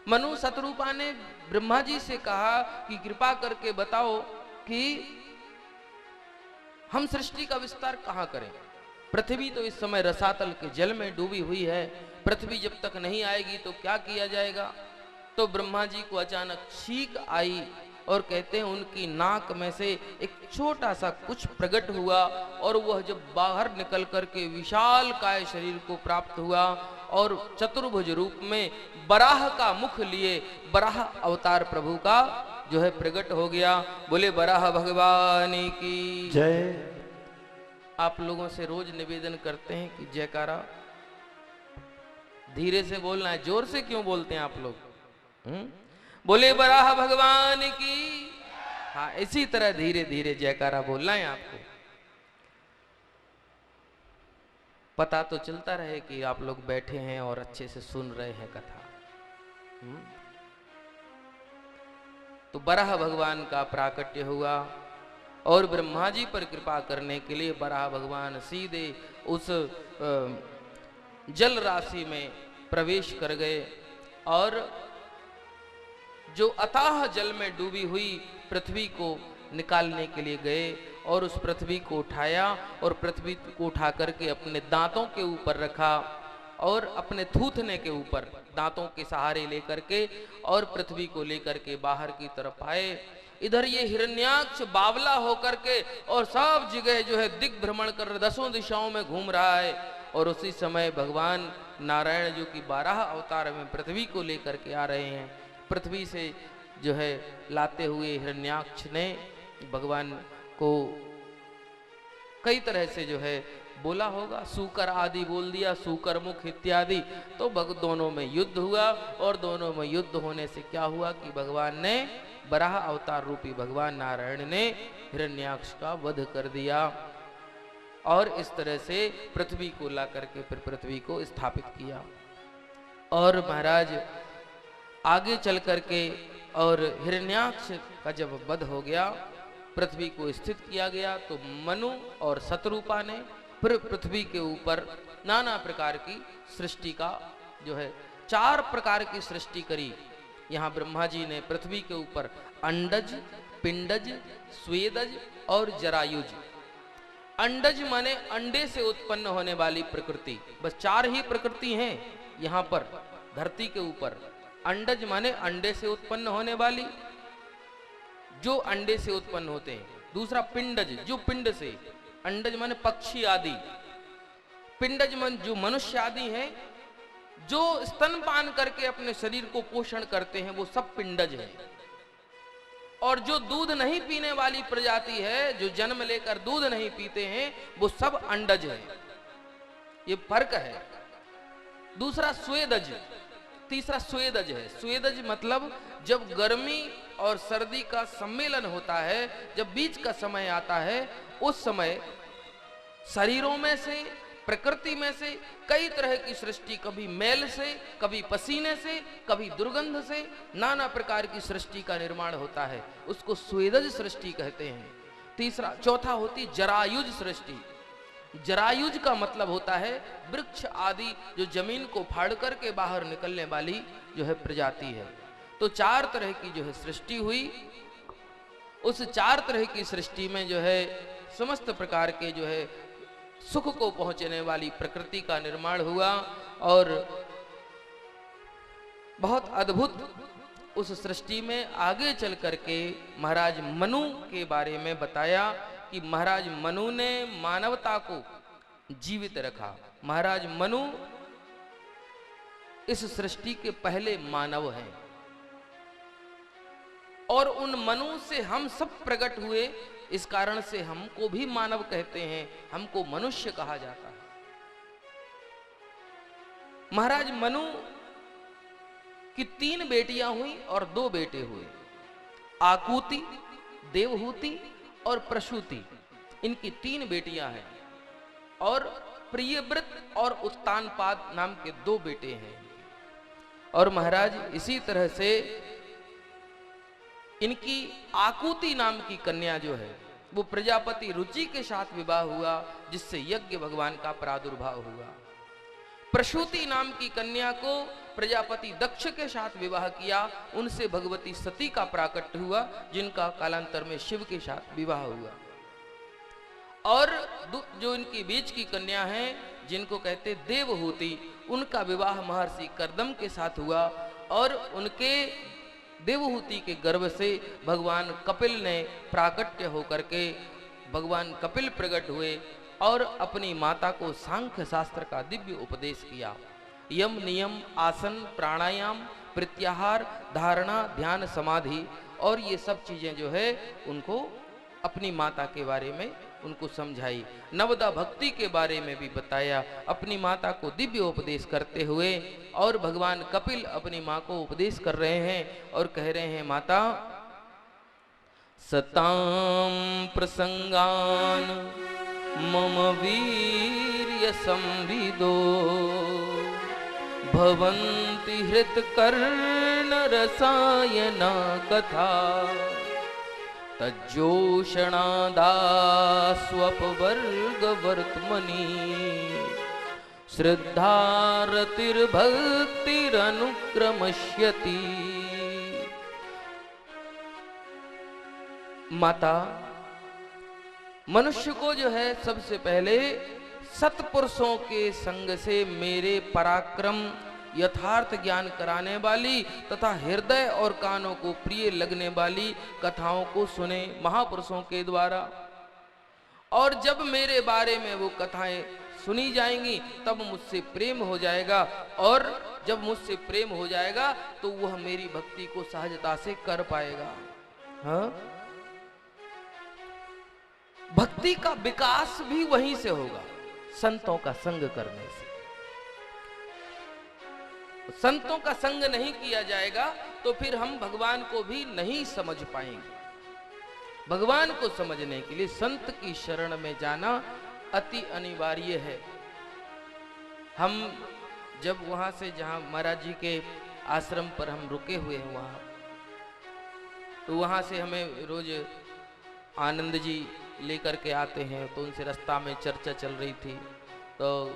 मनु शतरूपा ने ब्रह्मा जी से कहा कि कृपा करके बताओ कि हम सृष्टि का विस्तार कहां करें। पृथ्वी तो इस समय रसातल के जल में डूबी हुई है, पृथ्वी जब तक नहीं आएगी तो क्या किया जाएगा। तो ब्रह्मा जी को अचानक छींक आई और कहते हैं उनकी नाक में से एक छोटा सा कुछ प्रकट हुआ और वह जब बाहर निकल करके विशाल काय शरीर को प्राप्त हुआ और चतुर्भुज रूप में बराह का मुख लिए बराह अवतार प्रभु का जो है प्रकट हो गया। बोले बराह भगवान की जय। आप लोगों से रोज निवेदन करते हैं कि जयकारा धीरे से बोलना है, जोर से क्यों बोलते हैं आप लोग? बोले बराह भगवान की। हाँ, इसी तरह धीरे धीरे जयकारा बोलना है आपको। पता तो चलता रहे कि आप लोग बैठे हैं और अच्छे से सुन रहे हैं कथा। तो बराह भगवान का प्राकट्य हुआ और ब्रह्मा जी पर कृपा करने के लिए बराह भगवान सीधे उस जल राशि में प्रवेश कर गए और जो अथाह जल में डूबी हुई पृथ्वी को निकालने के लिए गए और उस पृथ्वी को उठाया और पृथ्वी को उठा करके अपने दांतों के ऊपर रखा और अपने थूथने के ऊपर दांतों के सहारे लेकर के और पृथ्वी को लेकर के बाहर की तरफ आए। इधर ये हिरण्याक्ष बावला होकर के और सब जगह जो है दिग भ्रमण कर दसों दिशाओं में घूम रहा है। और उसी समय भगवान नारायण जो कि 12 अवतार में पृथ्वी को लेकर के आ रहे हैं, पृथ्वी से जो है लाते हुए हिरण्याक्ष ने भगवान को कई तरह से जो है बोला होगा, सूकर आदि बोल दिया, सूकर मुख इत्यादि। तो दोनों में युद्ध हुआ और दोनों में युद्ध होने से क्या हुआ कि भगवान ने बराह अवतार रूपी भगवान नारायण ने हिरण्याक्ष का वध कर दिया और इस तरह से पृथ्वी को ला करके फिर पृथ्वी को स्थापित किया। और महाराज आगे चल करके और हिरण्याक्ष का जब वध हो गया, पृथ्वी को स्थित किया गया, तो मनु और शतरूपा ने फिर पृथ्वी के ऊपर नाना प्रकार की सृष्टि का जो है 4 प्रकार की सृष्टि करी। यहाँ ब्रह्मा जी ने पृथ्वी के ऊपर अंडज, पिंडज, स्वेदज और जरायुज। अंडज माने अंडे से उत्पन्न होने वाली प्रकृति, बस 4 ही प्रकृति हैं यहाँ पर धरती के ऊपर। अंडज माने अंडे से उत्पन्न होने वाली, जो अंडे से उत्पन्न होते हैं। दूसरा पिंडज, जो पिंड से, अंडज माने पक्षी आदि, पिंडज मन जो मनुष्य आदि हैं, जो स्तनपान करके अपने शरीर को पोषण करते हैं, वो सब पिंडज हैं। और जो दूध नहीं पीने वाली प्रजाति है, जो जन्म लेकर दूध नहीं पीते हैं, वो सब अंडज है। ये फर्क है। दूसरा स्वेदज, तीसरा स्वेदज है। स्वेदज मतलब जब गर्मी और सर्दी का सम्मेलन होता है, जब बीच का समय आता है, उस समय शरीरों में से, प्रकृति में से कई तरह की सृष्टि, कभी मैल से, कभी पसीने से, कभी दुर्गंध से, नाना प्रकार की सृष्टि का निर्माण होता है। उसको स्वेदज सृष्टि कहते हैं। चौथा होती जरायुज सृष्टि। जरायुज का मतलब होता है वृक्ष आदि जो जमीन को फाड़ करके बाहर निकलने वाली जो है प्रजाति है। तो 4 तरह की जो है सृष्टि हुई। उस 4 तरह की सृष्टि में जो है समस्त प्रकार के जो है सुख को पहुंचने वाली प्रकृति का निर्माण हुआ। और बहुत अद्भुत उस सृष्टि में आगे चल करके महाराज मनु के बारे में बताया कि महाराज मनु ने मानवता को जीवित रखा। महाराज मनु इस सृष्टि के पहले मानव हैं और उन मनु से हम सब प्रकट हुए। इस कारण से हमको भी मानव कहते हैं, हमको मनुष्य कहा जाता है। महाराज मनु की 3 बेटियां हुई और 2 बेटे हुए, आकुति, देवहूति और प्रसूति। इनकी 3 बेटियां हैं और प्रियव्रत और उत्तानपाद नाम के 2 बेटे हैं। और महाराज इसी तरह से इनकी आकुति नाम की कन्या जो है वो प्रजापति रुचि के साथ विवाह हुआ, जिससे यज्ञ भगवान का प्रादुर्भाव हुआ। प्रसूति नाम की कन्या को प्रजापति दक्ष के साथ विवाह किया, उनसे भगवती सती का प्राकट्य हुआ, जिनका कालांतर में शिव के साथ विवाह हुआ। और जो इनकी बीच की कन्या है, जिनको कहते देवहूति, उनका विवाह महर्षि कर्दम के साथ हुआ। और उनके देवहूति के गर्भ से भगवान कपिल ने प्राकट्य होकर के भगवान कपिल प्रकट हुए और अपनी माता को सांख्य शास्त्र का दिव्य उपदेश किया। यम, नियम, आसन, प्राणायाम, प्रत्याहार, धारणा, ध्यान, समाधि और ये सब चीजें जो है उनको अपनी माता के बारे में उनको समझाई। नवदा भक्ति के बारे में भी बताया, अपनी माता को दिव्य उपदेश करते हुए। और भगवान कपिल अपनी माँ को उपदेश कर रहे हैं और कह रहे हैं, माता सताम प्रसंगान मम वीर्य संविदो भवन्ति हृत्कर्ण रसायना कथा तज्जोषणादास्वपवर्गवर्त्मनि श्रद्धारतिर्भक्तिरनुक्रमश्यति। माता, मनुष्य को जो है सबसे पहले सत्पुरुषों के संग से मेरे पराक्रम, यथार्थ ज्ञान कराने वाली तथा हृदय और कानों को प्रिय लगने वाली कथाओं को सुने महापुरुषों के द्वारा। और जब मेरे बारे में वो कथाएं सुनी जाएंगी तब मुझसे प्रेम हो जाएगा, और जब मुझसे प्रेम हो जाएगा तो वह मेरी भक्ति को सहजता से कर पाएगा। हाँ? भक्ति का विकास भी वहीं से होगा, संतों का संग करने से। संतों का संग नहीं किया जाएगा तो फिर हम भगवान को भी नहीं समझ पाएंगे। भगवान को समझने के लिए संत की शरण में जाना अति अनिवार्य है। हम जब वहां से, जहां महाराज जी के आश्रम पर हम रुके हुए हैं वहां, तो वहां से हमें रोज आनंद जी लेकर के आते हैं, तो उनसे रास्ता में चर्चा चल रही थी। तो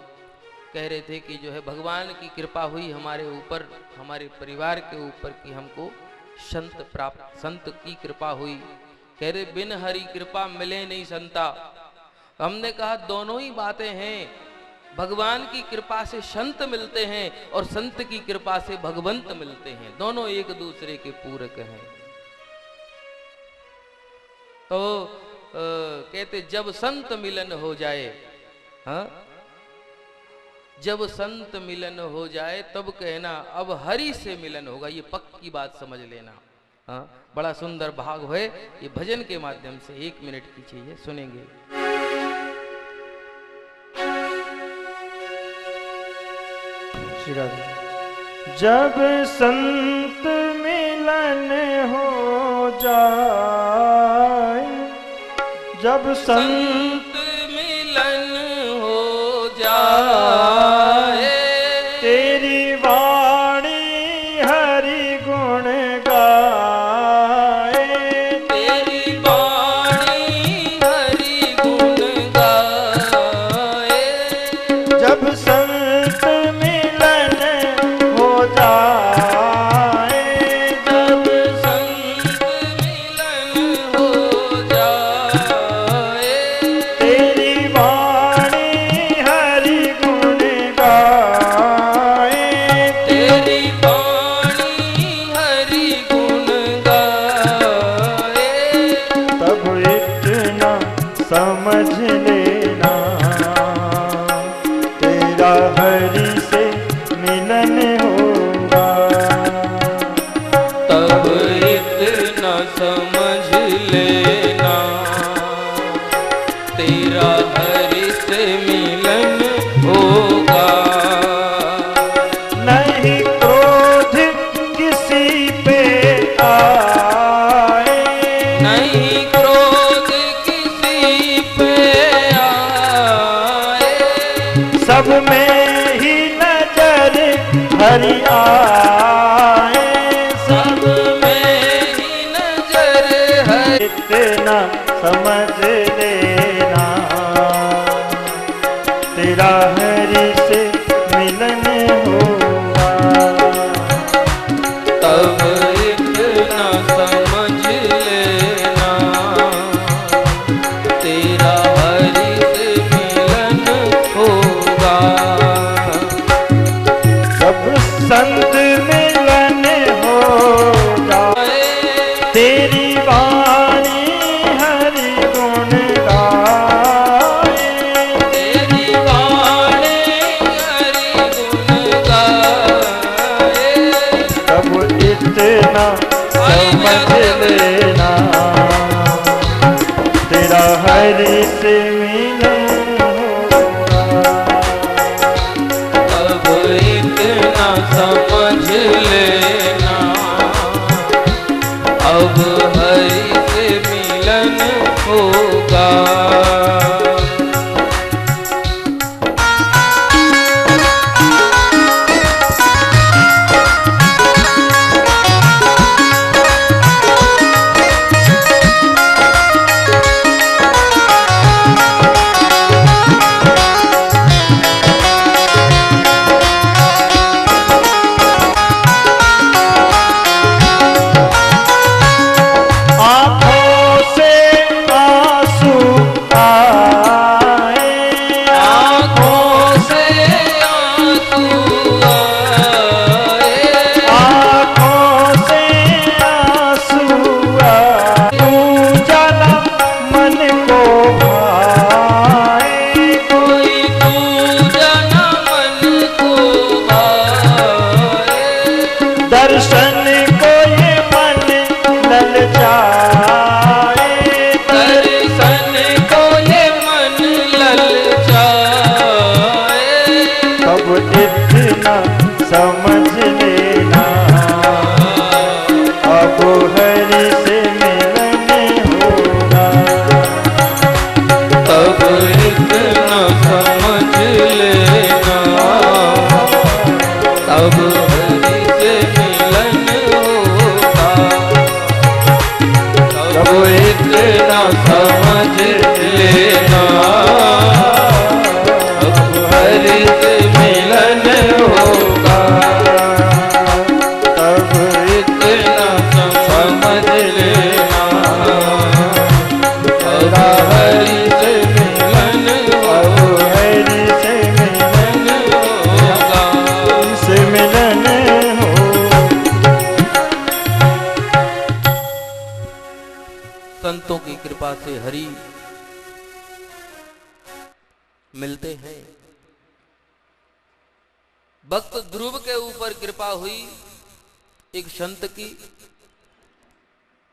कह रहे थे कि जो है भगवान की कृपा हुई हमारे ऊपर, हमारे परिवार के ऊपर, कि हमको संत की कृपा हुई। कह रहे बिन हरि कृपा मिले नहीं संता। हमने कहा दोनों ही बातें हैं, भगवान की कृपा से संत मिलते हैं और संत की कृपा से भगवंत मिलते हैं, दोनों एक दूसरे के पूरक हैं। तो कहते जब संत मिलन हो जाए, हाँ, जब संत मिलन हो जाए तब कहना अब हरि से मिलन होगा। ये पक्की बात समझ लेना। हाँ, बड़ा सुंदर भाग है, ये भजन के माध्यम से 1 मिनट की चाहिए, सुनेंगे। जब संत मिलन हो जाए, जब संत मिलन हो जाए, तेरी वाणी हरि गुण गाए, तेरी वाणी हरि गुण गाए। जब संत मिलन हो जाए, जब संत मिलन हो जाए, तेरी वाणी हरि गुण गाए, तेरी वाणी हरि गुण गाए। तब इतना समझ लेना तेरा हरि से मिलन होगा। तब इतना समझ लेना तेरा हरि से मिलन होगा। नहीं क्रोध किसी पे आए, नहीं क्रोध किसी पे आए, सब में ही नजर हरि आए, सब में ही नजर है। इतना समझ लेना तेरा हरि से मिलन होगा। मिलन होगा। तेरी वाणी हरि गुण गाए, तेरी वाणी हरि गुण गाए। तब इतना समझ लेना तेरा हरि से मिलन होगा। अब इतना समझ लेना अब हरि से मिलन होगा। आँखों से आंसू आए, आँखों से आंसू आए। आँखों से आंसू आए। तू जाना मन को भाए, कोई तू जना मन को भाए। दर्शन को ये मन ललचाए। दर्शन को ये मन ललचाए। तब इतना समझ लेना अब हरि से मिलन होगा। तब इतना समझ लेना तब हरि से मिलन होगा। तब इतना समझ लेना अब हरि से मिलन होगा। तब इतना समझ लेना अब हरि से मिलन अब हरि से मिलन होगा। से मिलन हो। संतों की कृपा से हरि मिलते हैं। भक्त ध्रुव के ऊपर कृपा हुई एक संत की।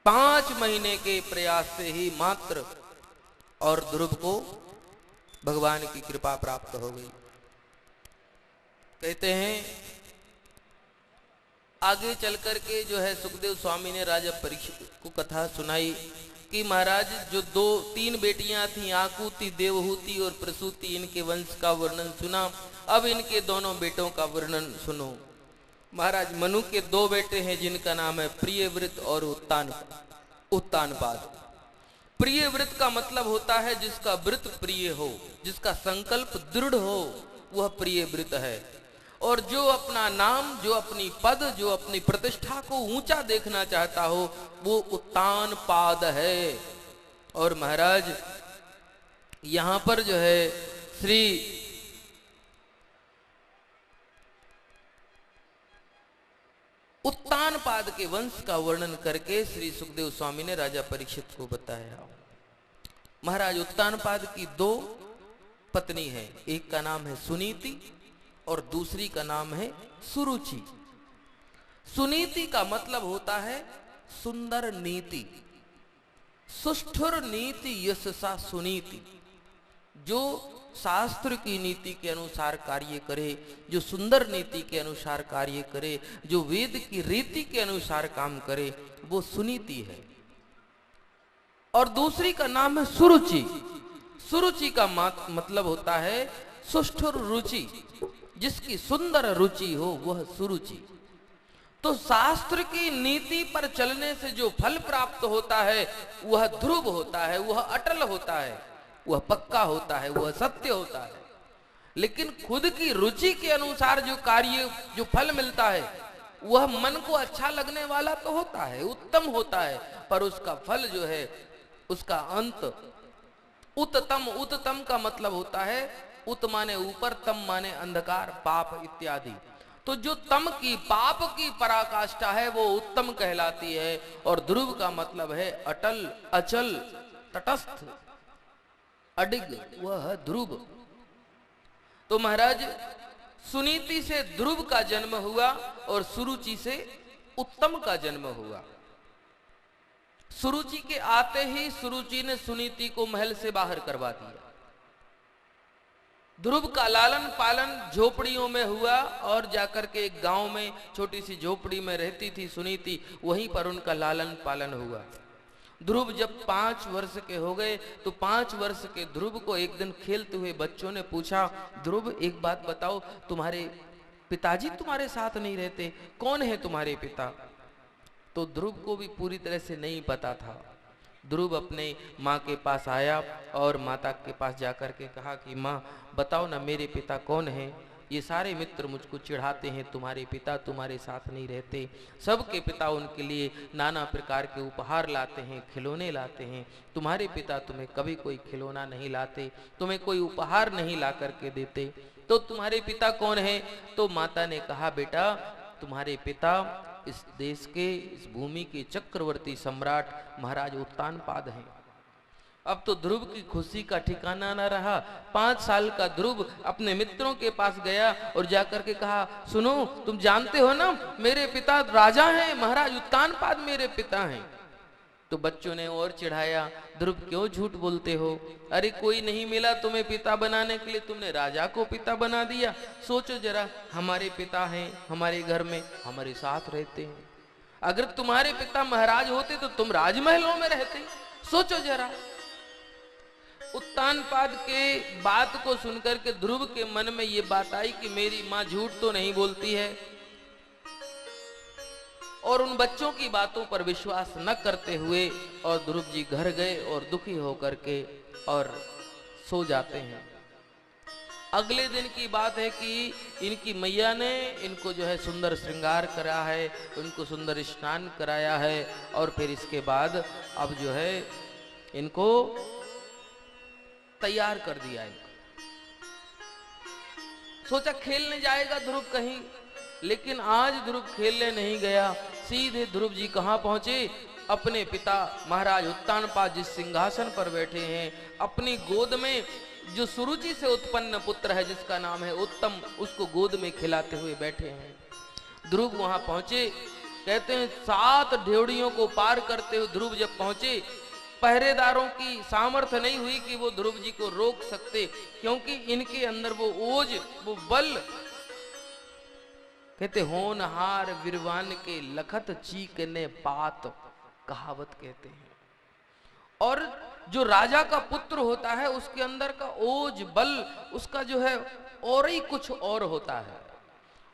5 महीने के प्रयास से ही मात्र और ध्रुव को भगवान की कृपा प्राप्त हो गई। कहते हैं आगे चल करके जो है सुखदेव स्वामी ने राजा परीक्षित को कथा सुनाई कि महाराज जो 3 बेटियां थीं, आकुति, देवहूति और प्रसूति, इनके वंश का वर्णन सुना। अब इनके दोनों बेटों का वर्णन सुनो। महाराज मनु के 2 बेटे हैं जिनका नाम है प्रियव्रत और उत्तानपाद। प्रियव्रत का मतलब होता है जिसका व्रत प्रिय हो, जिसका संकल्प दृढ़ हो, वह प्रियव्रत है। और जो अपना नाम, जो अपनी पद, जो अपनी प्रतिष्ठा को ऊंचा देखना चाहता हो, वो उत्तानपाद है। और महाराज यहां पर जो है श्री उत्तानपाद के वंश का वर्णन करके श्री सुखदेव स्वामी ने राजा परीक्षित को बताया। महाराज उत्तानपाद की 2 पत्नी है, एक का नाम है सुनीति और दूसरी का नाम है सुरुचि। सुनीति का मतलब होता है सुंदर नीति। सुष्ठुर नीति यशसा सुनीति, जो शास्त्र की नीति के अनुसार कार्य करे, जो सुंदर नीति के अनुसार कार्य करे, जो वेद की रीति के अनुसार काम करे, वो सुनीति है। और दूसरी का नाम है सुरुचि। सुरुचि का मतलब होता है सुष्ठुर रुचि, जिसकी सुंदर रुचि हो वह सुरुचि। तो शास्त्र की नीति पर चलने से जो फल प्राप्त होता है वह ध्रुव होता है, वह अटल होता है, वह पक्का होता है, वह सत्य होता है। लेकिन खुद की रुचि के अनुसार जो कार्य, जो फल मिलता है वह मन को अच्छा लगने वाला तो होता है, उत्तम होता है, पर उसका फल जो है, उसका अंत उत्तम। उत्तम का मतलब होता है उत माने ऊपर, तम माने अंधकार, पाप इत्यादि। तो जो तम की पाप की पराकाष्ठा है वो उत्तम कहलाती है। और ध्रुव का मतलब है अटल, अचल, तटस्थ, अडिग, वह है ध्रुव। तो महाराज सुनीति से ध्रुव का जन्म हुआ और सुरुचि से उत्तम का जन्म हुआ। सुरुचि के आते ही सुरुचि ने सुनीति को महल से बाहर करवा दिया। ध्रुव का लालन पालन झोपड़ियों में हुआ और जाकर के एक गांव में छोटी सी झोपड़ी में रहती थी सुनीति, वहीं पर उनका लालन पालन हुआ। ध्रुव जब 5 वर्ष के हो गए तो 5 वर्ष के ध्रुव को एक दिन खेलते हुए बच्चों ने पूछा, ध्रुव एक बात बताओ, तुम्हारे पिताजी तुम्हारे साथ नहीं रहते, कौन है तुम्हारे पिता? तो ध्रुव को भी पूरी तरह से नहीं पता था। ध्रुव अपने माँ के पास आया और माता के पास जाकर के कहा कि माँ बताओ ना मेरे पिता कौन है? ये सारे मित्र मुझको चिढ़ाते हैं, तुम्हारे पिता तुम्हारे साथ नहीं रहते। सबके पिता उनके लिए नाना प्रकार के उपहार लाते हैं, खिलौने लाते हैं, तुम्हारे पिता तुम्हें कभी कोई खिलौना नहीं लाते, तुम्हें कोई उपहार नहीं ला करके देते, तो तुम्हारे पिता कौन है? तो माता ने कहा बेटा तुम्हारे पिता इस देश के, इस भूमि के चक्रवर्ती सम्राट महाराज उत्तानपाद हैं। अब तो ध्रुव की खुशी का ठिकाना न रहा। 5 साल का ध्रुव अपने मित्रों के पास गया और जाकर के कहा, सुनो तुम जानते हो ना मेरे पिता राजा हैं, महाराज उत्तानपाद मेरे पिता हैं। तो बच्चों ने और चिढ़ाया, ध्रुव क्यों झूठ बोलते हो? अरे कोई नहीं मिला तुम्हें पिता बनाने के लिए, तुमने राजा को पिता बना दिया। सोचो जरा, हमारे पिता हैं, हमारे घर में हमारे साथ रहते हैं। अगर तुम्हारे पिता महाराज होते तो तुम राजमहलों में रहते। सोचो जरा। उत्तानपाद के बात को सुनकर के ध्रुव के मन में ये बात आई कि मेरी माँ झूठ तो नहीं बोलती है, और उन बच्चों की बातों पर विश्वास न करते हुए और ध्रुव जी घर गए और दुखी होकर के और सो जाते हैं। अगले दिन की बात है कि इनकी मैया ने इनको जो है सुंदर श्रृंगार करा है, उनको सुंदर स्नान कराया है और फिर इसके बाद अब जो है इनको तैयार कर दिया। सोचा खेलने जाएगा ध्रुव कहीं, लेकिन आज ध्रुव खेलने नहीं गया। सीधे ध्रुव जी कहां पहुंचे? अपने पिता महाराज उत्तानपाद जिस सिंहासन पर बैठे हैं, अपनी गोद में जो सुरुचि से उत्पन्न पुत्र है जिसका नाम है उत्तम, उसको गोद में खिलाते हुए बैठे हैं। ध्रुव वहां पहुंचे। कहते हैं 7 ढेवड़ियों को पार करते हुए ध्रुव जब पहुंचे, पहरेदारों की सामर्थ्य नहीं हुई कि वो ध्रुव जी को रोक सकते, क्योंकि इनके अंदर वो ओज, वो बल। कहते होनहार विरवान के लखत चीकने पात, कहावत कहते हैं। और जो राजा का पुत्र होता है उसके अंदर का ओज बल, उसका जो है और ही कुछ और होता है,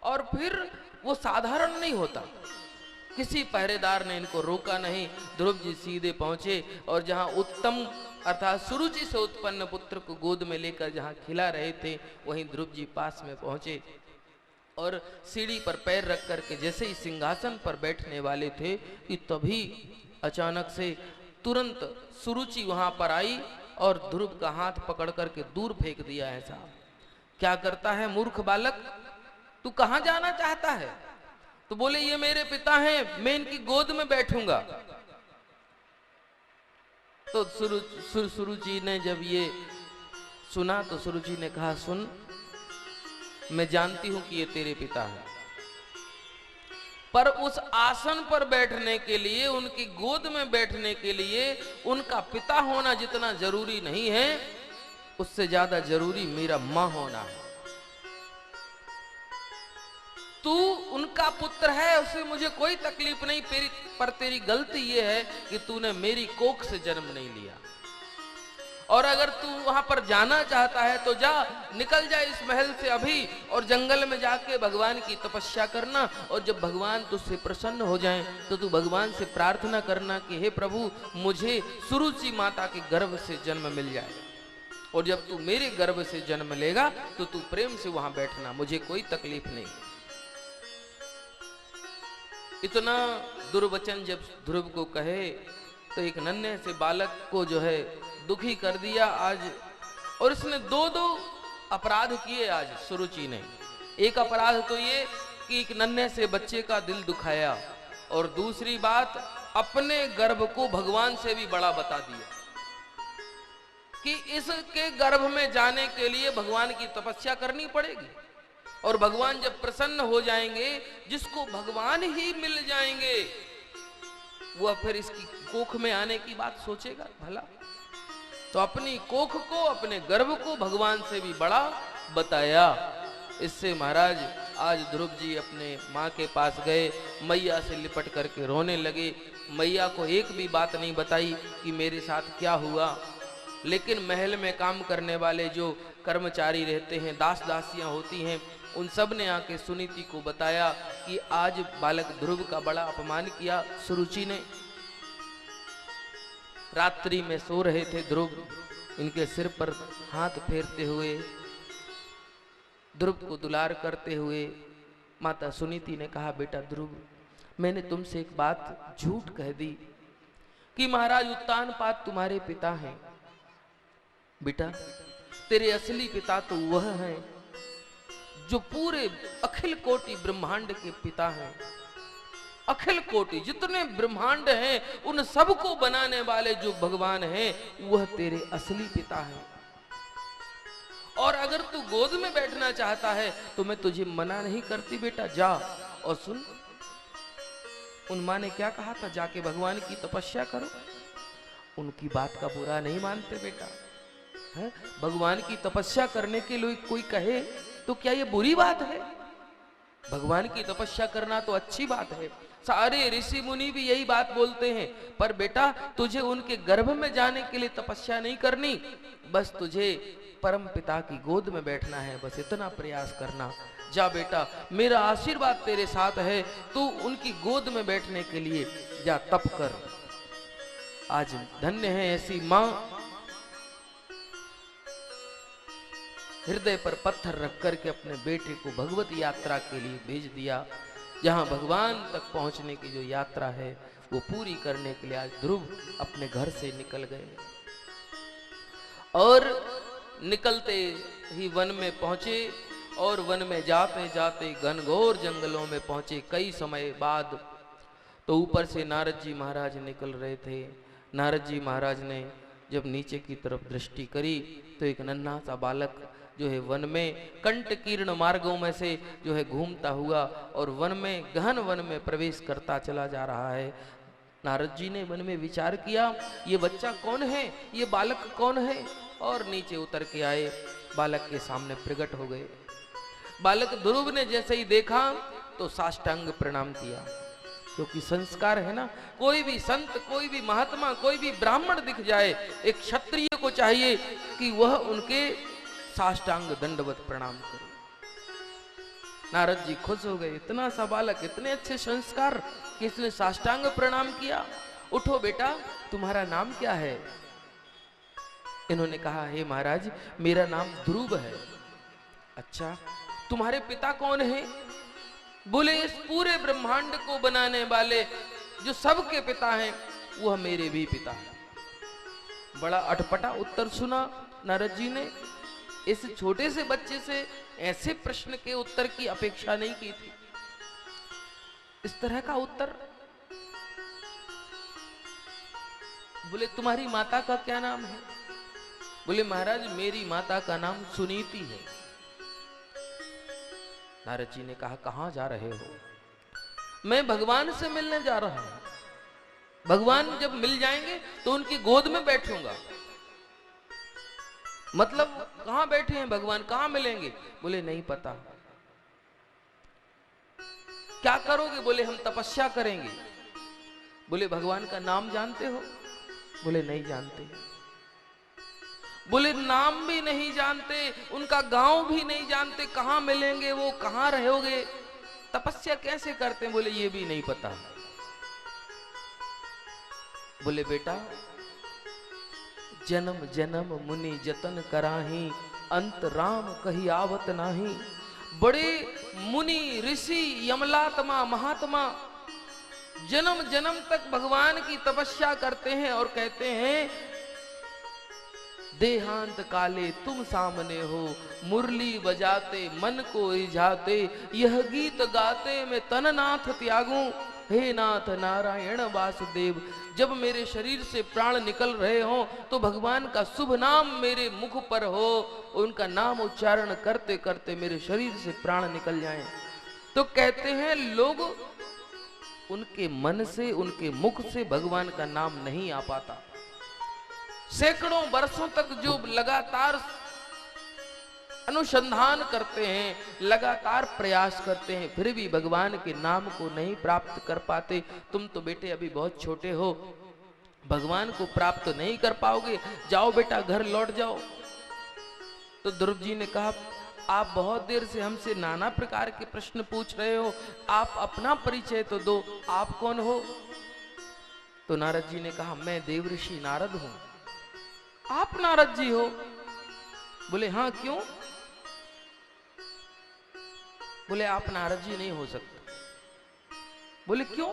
और फिर वो साधारण नहीं होता। किसी पहरेदार ने इनको रोका नहीं। ध्रुव जी सीधे पहुंचे और जहां उत्तम अर्थात सुरुचि से उत्पन्न पुत्र को गोद में लेकर जहां खिला रहे थे, वहीं ध्रुव जी पास में पहुंचे और सीढ़ी पर पैर रख करके जैसे ही सिंहासन पर बैठने वाले थे कि तभी अचानक से तुरंत सुरुचि वहां पर आई और ध्रुव का हाथ पकड़ करके दूर फेंक दिया। ऐसा क्या करता है मूर्ख बालक, तू कहां जाना चाहता है? तो बोले ये मेरे पिता हैं, मैं इनकी गोद में बैठूंगा। तो सुरुचि ने जब ये सुना तो सुरुचि ने कहा, सुन मैं जानती हूं कि ये तेरे पिता हैं, पर उस आसन पर बैठने के लिए, उनकी गोद में बैठने के लिए उनका पिता होना जितना जरूरी नहीं है, उससे ज्यादा जरूरी मेरा मां होना है। तू उनका पुत्र है, उससे मुझे कोई तकलीफ नहीं, पर तेरी गलती यह है कि तूने मेरी कोख से जन्म नहीं लिया। और अगर तू वहां पर जाना चाहता है तो जा, निकल जा इस महल से अभी और जंगल में जाके भगवान की तपस्या करना, और जब भगवान तुझसे प्रसन्न हो जाएं तो तू भगवान से प्रार्थना करना कि हे प्रभु मुझे सुरुचि माता के गर्भ से जन्म मिल जाए, और जब तू मेरे गर्भ से जन्म लेगा तो तू प्रेम से वहां बैठना, मुझे कोई तकलीफ नहीं। इतना दुर्वचन जब ध्रुव को कहे तो एक नन्हे से बालक को जो है दुखी कर दिया आज। और इसने 2 अपराध किए आज सुरुचि ने। एक अपराध तो ये कि एक नन्हे से बच्चे का दिल दुखाया, और दूसरी बात अपने गर्भ को भगवान से भी बड़ा बता दिया कि इसके गर्भ में जाने के लिए भगवान की तपस्या करनी पड़ेगी, और भगवान जब प्रसन्न हो जाएंगे, जिसको भगवान ही मिल जाएंगे, वह फिर इसकी कोख में आने की बात सोचेगा भला। तो अपनी कोख को, अपने गर्भ को भगवान से भी बड़ा बताया। इससे महाराज आज ध्रुव जी अपने माँ के पास गए, मैया से लिपट करके रोने लगे। मैया को एक भी बात नहीं बताई कि मेरे साथ क्या हुआ, लेकिन महल में काम करने वाले जो कर्मचारी रहते हैं, दास दासियां होती हैं, उन सब ने आके सुनीति को बताया कि आज बालक ध्रुव का बड़ा अपमान किया सुरुचि ने। रात्रि में सो रहे थे ध्रुव, इनके सिर पर हाथ फेरते हुए, ध्रुव को दुलार करते हुए माता सुनीति ने कहा, बेटा ध्रुव, मैंने तुमसे एक बात झूठ कह दी कि महाराज उत्तानपाद तुम्हारे पिता हैं। बेटा, तेरे असली पिता तो वह हैं जो पूरे अखिल कोटि ब्रह्मांड के पिता हैं। अखिल कोटि जितने ब्रह्मांड हैं, उन सबको बनाने वाले जो भगवान हैं, वह तेरे असली पिता हैं। और अगर तू गोद में बैठना चाहता है तो मैं तुझे मना नहीं करती बेटा, जा। और सुन, उन माँ ने क्या कहा था, जाके भगवान की तपस्या करो। उनकी बात का बुरा नहीं मानते बेटा, है? भगवान की तपस्या करने के लिए कोई कहे तो क्या ये बुरी बात है? भगवान की तपस्या करना तो अच्छी बात है, सारे ऋषि मुनि भी यही बात बोलते हैं। पर बेटा, तुझे उनके गर्भ में जाने के लिए तपस्या नहीं करनी, बस तुझे परम पिता की गोद में बैठना है, बस इतना प्रयास करना। जा बेटा, मेरा आशीर्वाद तेरे साथ है, तू उनकी गोद में बैठने के लिए जा, तप कर। आज धन्य है ऐसी मां, हृदय पर पत्थर रख करके अपने बेटे को भगवत यात्रा के लिए भेज दिया। जहां भगवान तक पहुंचने की जो यात्रा है, वो पूरी करने के लिए आज ध्रुव अपने घर से निकल गए। और निकलते ही वन में पहुंचे, और वन में जाते जाते घनघोर जंगलों में पहुंचे। कई समय बाद तो ऊपर से नारद जी महाराज निकल रहे थे। नारद जी महाराज ने जब नीचे की तरफ दृष्टि करी तो एक नन्हा सा बालक जो है वन में कंटकीर्ण मार्गों में से जो है घूमता हुआ और वन में, गहन वन में प्रवेश करता चला जा रहा है। नारद जी ने मन में विचार किया, ये बच्चा कौन है, ये बालक कौन है? और नीचे उतर के आए, बालक के सामने प्रकट हो गए। बालक ध्रुव ने जैसे ही देखा तो साष्टांग प्रणाम किया, क्योंकि संस्कार है ना, कोई भी संत, कोई भी महात्मा, कोई भी ब्राह्मण दिख जाए, एक क्षत्रिय को चाहिए कि वह उनके साष्टांग दंडवत प्रणाम करे। नारद जी खुश हो गए, इतना सा बालक, इतने अच्छे संस्कार कि इसने साष्टांग प्रणाम किया। उठो बेटा, तुम्हारा नाम क्या है? इन्होंने कहा, हे महाराज, मेरा नाम ध्रुव है। अच्छा, तुम्हारे पिता कौन है? बोले, इस पूरे ब्रह्मांड को बनाने वाले जो सबके पिता हैं, वह मेरे भी पिता हैं। बड़ा अटपटा उत्तर सुना नारद जी ने। इस छोटे से बच्चे से ऐसे प्रश्न के उत्तर की अपेक्षा नहीं की थी। इस तरह का उत्तर। बोले, तुम्हारी माता का क्या नाम है? बोले, महाराज, मेरी माता का नाम सुनीति है। नारद जी ने कहा, कहां जा रहे हो? मैं भगवान से मिलने जा रहा हूं। भगवान जब मिल जाएंगे तो उनकी गोद में बैठूंगा। मतलब कहां बैठे हैं भगवान, कहां मिलेंगे? बोले, नहीं पता। क्या करोगे? बोले, हम तपस्या करेंगे। बोले, भगवान का नाम जानते हो? बोले, नहीं जानते। बोले, नाम भी नहीं जानते, उनका गांव भी नहीं जानते, कहां मिलेंगे वो, कहां रहोगे, तपस्या कैसे करते हैं? बोले, ये भी नहीं पता। बोले, बेटा, जन्म जन्म मुनि जतन कराही, अंत राम कही आवत नाही। बड़े मुनि ऋषि यमलात्मा महात्मा जन्म जन्म तक भगवान की तपस्या करते हैं और कहते हैं देहांत काले तुम सामने हो, मुरली बजाते मन को रिझाते, यह गीत गाते मैं तननाथ त्यागूं। हे नाथ नारायण वासुदेव, जब मेरे शरीर से प्राण निकल रहे हो तो भगवान का शुभ नाम मेरे मुख पर हो, उनका नाम उच्चारण करते करते मेरे शरीर से प्राण निकल जाएं। तो कहते हैं लोग उनके मन से, उनके मुख से भगवान का नाम नहीं आ पाता। सैकड़ों वर्षों तक जो लगातार अनुसंधान करते हैं, लगातार प्रयास करते हैं, फिर भी भगवान के नाम को नहीं प्राप्त कर पाते। तुम तो बेटे अभी बहुत छोटे हो, भगवान को प्राप्त नहीं कर पाओगे, जाओ बेटा घर लौट जाओ। तो ध्रुव जी ने कहा, आप बहुत देर से हमसे नाना प्रकार के प्रश्न पूछ रहे हो, आप अपना परिचय तो दो, आप कौन हो? तो नारद जी ने कहा, मैं देवऋषि नारद हूं। आप नारद जी हो? बोले हाँ, क्यों? बोले आप नारद जी नहीं हो सकते। बोले क्यों?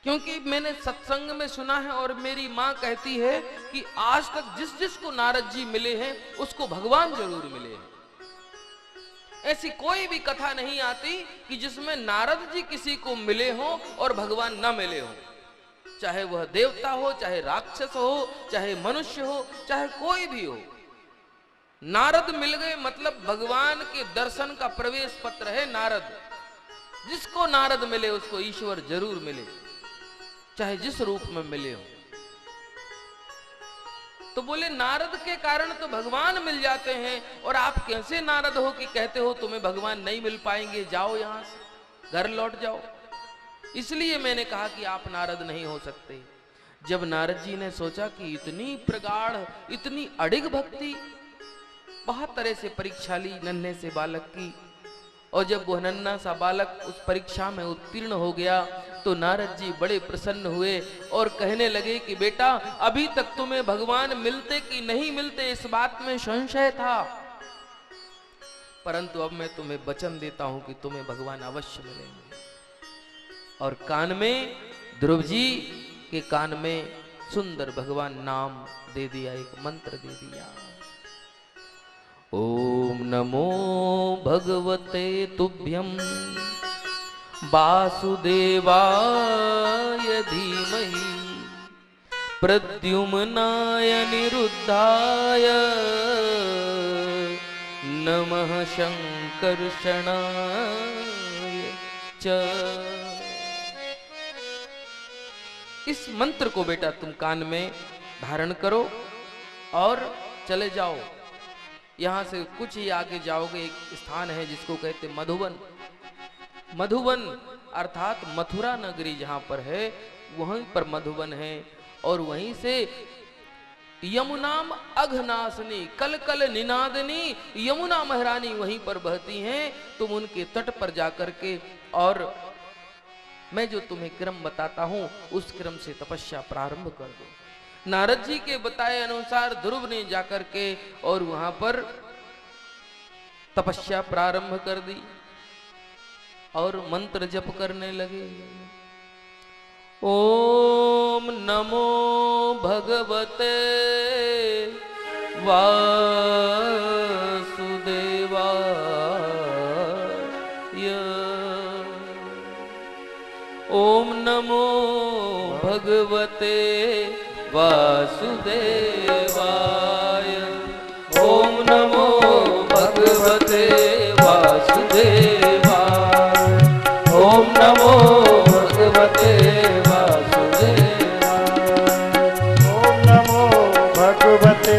क्योंकि मैंने सत्संग में सुना है और मेरी मां कहती है कि आज तक जिस जिसको नारद जी मिले हैं उसको भगवान जरूर मिले हैं। ऐसी कोई भी कथा नहीं आती कि जिसमें नारद जी किसी को मिले हो और भगवान न मिले हो, चाहे वह देवता हो, चाहे राक्षस हो, चाहे मनुष्य हो, चाहे कोई भी हो। नारद मिल गए मतलब भगवान के दर्शन का प्रवेश पत्र है नारद। जिसको नारद मिले उसको ईश्वर जरूर मिले, चाहे जिस रूप में मिले हो। तो बोले नारद के कारण तो भगवान मिल जाते हैं, और आप कैसे नारद हो कि कहते हो तुम्हें भगवान नहीं मिल पाएंगे, जाओ यहां से, घर लौट जाओ। इसलिए मैंने कहा कि आप नारद नहीं हो सकते। जब नारद जी ने सोचा कि इतनी प्रगाढ़, इतनी अडिग भक्ति, बहुत तरह से परीक्षा ली नन्हे से बालक की, और जब वह नन्हा सा बालक उस परीक्षा में उत्तीर्ण हो गया तो नारद जी बड़े प्रसन्न हुए और कहने लगे कि बेटा, अभी तक तुम्हें भगवान मिलते कि नहीं मिलते इस बात में संशय था, परंतु अब मैं तुम्हें वचन देता हूं कि तुम्हें भगवान अवश्य मिलेंगे। और कान में, ध्रुव जी के कान में सुंदर भगवान नाम दे दिया, एक मंत्र दे दिया। ओम नमो भगवते तुभ्यं वासुदेवाय धीमहि प्रद्युम्नाय निरुद्धाय नमः शंकर्षणाय च। इस मंत्र को बेटा तुम कान में धारण करो और चले जाओ। यहां से कुछ ही आगे जाओगे, एक स्थान है जिसको कहते मधुवन। मधुवन अर्थात मथुरा नगरी जहां पर है, वहीं पर मधुवन है। और वहीं से यमुनाम अघनासनी कल कल निनादनी यमुना महारानी वहीं पर बहती हैं। तुम उनके तट पर जाकर के, और मैं जो तुम्हें क्रम बताता हूं उस क्रम से तपस्या प्रारंभ कर दो। नारद जी के बताए अनुसार ध्रुव ने जाकर के और वहां पर तपस्या प्रारंभ कर दी और मंत्र जप करने लगे। ओम नमो भगवते वासुदेवाय। ओम नमो भगवते वासुदेवाय। ओम नमो भगवते वासुदेवाय। ओम नमो भगवते वासुदेवाय। ओम नमो भगवते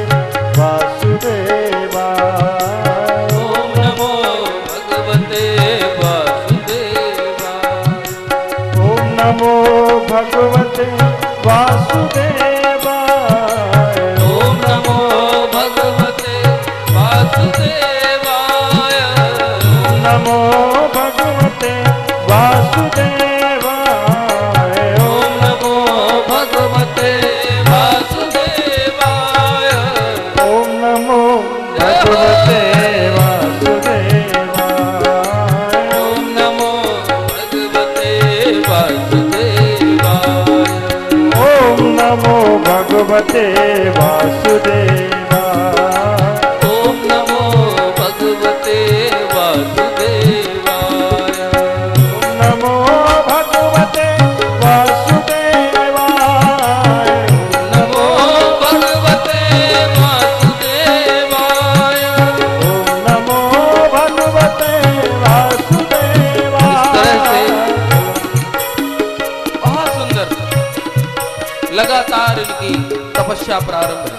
वासुदेवाय। ओम नमो भगवते वासुदेवाय। ओम नमो भगवते वासुदेवाय। ओम नमो भगवते वासुदेवाय। ओम नमो भगवते वासुदेवाय। ओम नमो भगवते वासुदेवाय। ओम नमो भगवते वासुदेवाय। ओम नमो भगवते वासुदेवाय। ओम नमो भगवते भगवते वासुदेवाय। ओम नमो भगवते वासुदेवाय। ओम नमो भगवते वासुदेवाय। नमो भगवते वासुदेवाय। ओम नमो भगवते वासुदेवाय। इस तरह से बहुत सुंदर लगातार इनकी तपस्या प्रारंभ है।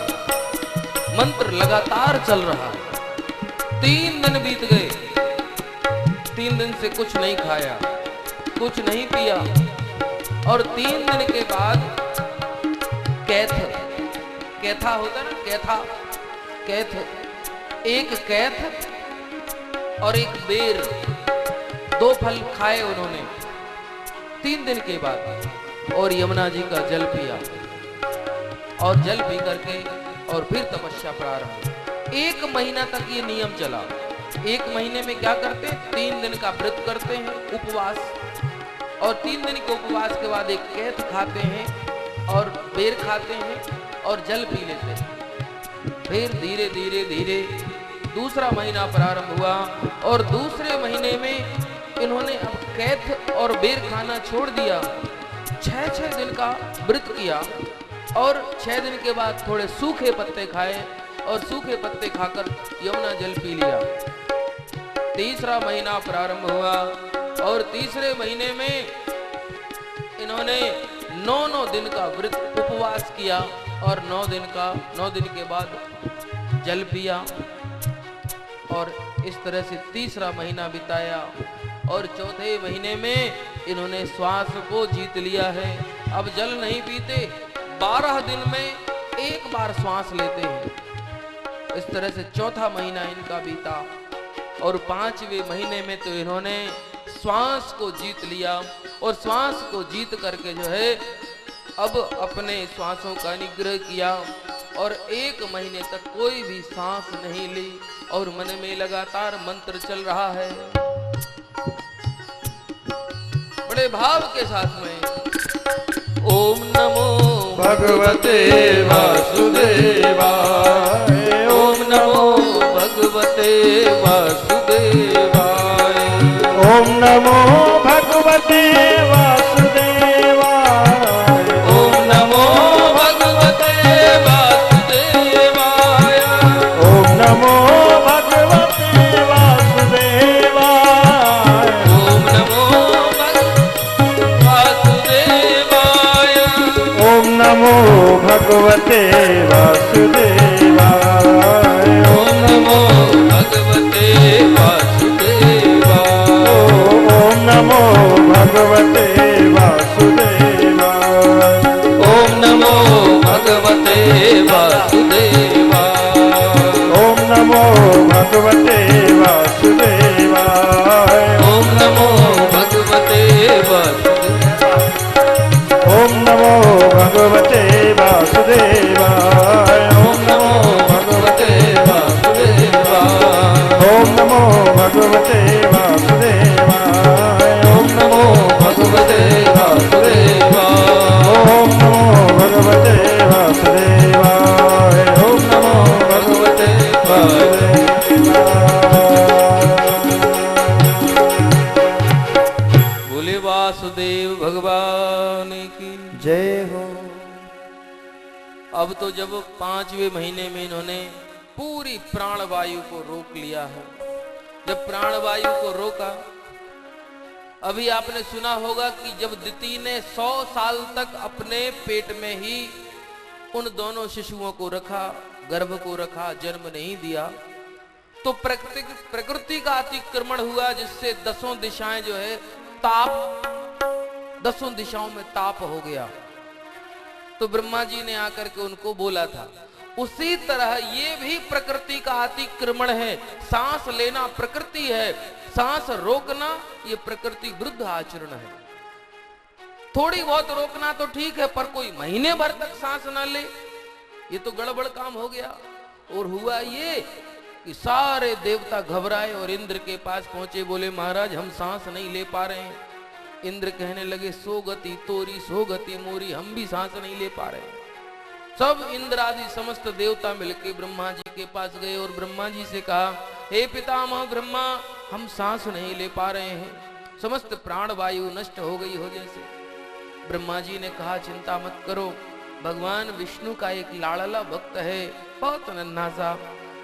मंत्र लगातार चल रहा है। 3 दिन बीत गए। 3 दिन से कुछ नहीं खाया, कुछ नहीं पिया, और 3 दिन के बाद कैथा होता है ना, कैथ, एक कैथ और एक बेर, 2 फल खाए उन्होंने 3 दिन के बाद, और यमुना जी का जल पिया, और जल पी करके और फिर तपस्या प्रारंभ। 1 महीना तक ये नियम चला। 1 महीने में क्या करते हैं? 3 दिन का व्रत करते हैं, उपवास, और 3 दिन के उपवास के बाद एक कैथ खाते हैं और बेर खाते हैं और जल पी लेते हैं। फिर धीरे धीरे धीरे दूसरा महीना प्रारंभ हुआ, और दूसरे महीने में इन्होंने अब कैथ और बेर खाना छोड़ दिया। 6 दिन का व्रत किया, और 6 दिन के बाद थोड़े सूखे पत्ते खाए, और सूखे पत्ते खाकर यमुना जल पी लिया। तीसरा महीना प्रारंभ हुआ, और तीसरे महीने में इन्होंने 9 दिन का व्रत उपवास किया, और 9 दिन के बाद जल पिया, और इस तरह से तीसरा महीना बिताया। और चौथे महीने में इन्होंने श्वास को जीत लिया है। अब जल नहीं पीते, 12 दिन में एक बार श्वास लेते हैं। इस तरह से चौथा महीना इनका बीता, और 5वें महीने में तो इन्होंने श्वास को जीत लिया, और श्वास को जीत करके जो है अब अपने श्वासों का निग्रह किया, और 1 महीने तक कोई भी सांस नहीं ली, और मन में लगातार मंत्र चल रहा है। बड़े भाव के साथ में ओम नमो भगवते वासुदेवाय। ओम नमो भगवते वासुदेवाय। ओम नमो भगवते वासुदेवाय। ओम नमो भगवते वासुदेवाय। ओम नमो भगवते वासुदेवाय। ओम नमो वासुदेवाय। ओम नमो भगवते वासुदेवाय। ओम नमो भगवते वासुदेवाय। ओम नमो भगवते वासुदेवाय। ओम नमो भगवते वासुदेवाय। ओम नमो भगवते वासुदेवाय। ओम नमो भगवते वासुदेवाय। ओम नमो भगवते वासुदेवाय। ओम नमो भगवते वासुदेवाय। ओम नमो भगवते वासुदेवाय। ओम नमो भगवते वासुदेवाय। ओम नमो भगवते वासुदेवाय। ओम नमो भगवते वासुदेवाय। बोले वासुदेव भगवान की जय हो। अब तो जब 5वें महीने में इन्होंने पूरी प्राणवायु को रोक लिया है, जब प्राणवायु को रोका, अभी आपने सुना होगा कि जब दिति ने 100 साल तक अपने पेट में ही उन दोनों शिशुओं को रखा, गर्भ को रखा, जन्म नहीं दिया, तो प्रकृति का अतिक्रमण हुआ, जिससे 10 दिशाएं जो है ताप, 10 दिशाओं में ताप हो गया। तो ब्रह्मा जी ने आकर के उनको बोला था, उसी तरह ये भी प्रकृति का अतिक्रमण है। सांस लेना प्रकृति है, सांस रोकना ये प्रकृति विरुद्ध आचरण है। थोड़ी बहुत रोकना तो ठीक है, पर कोई महीने भर तक सांस ना ले, ये तो गड़बड़ काम हो गया। और हुआ ये कि सारे देवता घबराए और इंद्र के पास पहुंचे, बोले महाराज हम सांस नहीं ले पा रहे हैं। इंद्र कहने लगे, सो गति तोरी सो गति मोरी, हम भी सांस नहीं ले पा रहे हैं। सब इंद्र आदि समस्त देवता मिलके ब्रह्मा जी के पास गए और ब्रह्मा जी से कहा, हे पितामह ब्रह्मा, हम सांस नहीं ले पा रहे हैं, समस्त प्राण वायु नष्ट हो गई हो जैसे। ब्रह्मा जी ने कहा, चिंता मत करो, भगवान विष्णु का एक लाड़ला भक्त है, बहुत नन्हा सा,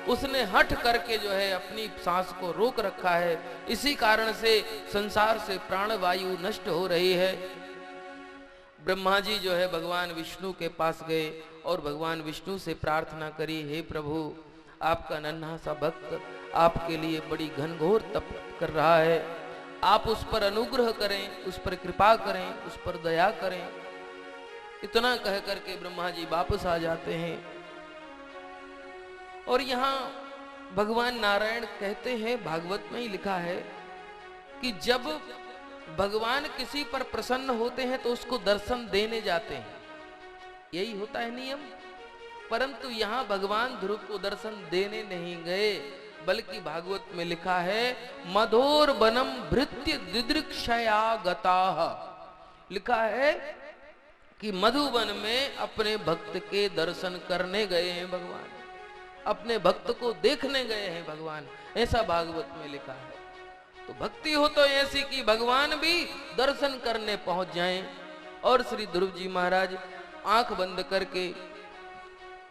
उसने हठ करके जो है अपनी सांस को रोक रखा है, इसी कारण से संसार से प्राण वायु नष्ट हो रही है। ब्रह्मा जी जो है भगवान विष्णु के पास गए और भगवान विष्णु से प्रार्थना करी, हे प्रभु, आपका नन्हा सा भक्त आपके लिए बड़ी घनघोर तप कर रहा है, आप उस पर अनुग्रह करें, उस पर कृपा करें, उस पर दया करें। इतना कह करके ब्रह्मा जी वापस आ जाते हैं। और यहाँ भगवान नारायण कहते हैं, भागवत में ही लिखा है कि जब भगवान किसी पर प्रसन्न होते हैं तो उसको दर्शन देने जाते हैं, यही होता है नियम। परंतु यहाँ भगवान ध्रुव को दर्शन देने नहीं गए, बल्कि भागवत में लिखा है, मधोर वनम भृत्य दिदृक्षया गताः, लिखा है कि मधुवन में अपने भक्त के दर्शन करने गए हैं भगवान, अपने भक्त को देखने गए हैं भगवान, ऐसा भागवत में लिखा है। तो भक्ति हो तो ऐसी कि भगवान भी दर्शन करने पहुंच जाएं। और श्री ध्रुव जी महाराज आंख बंद करके,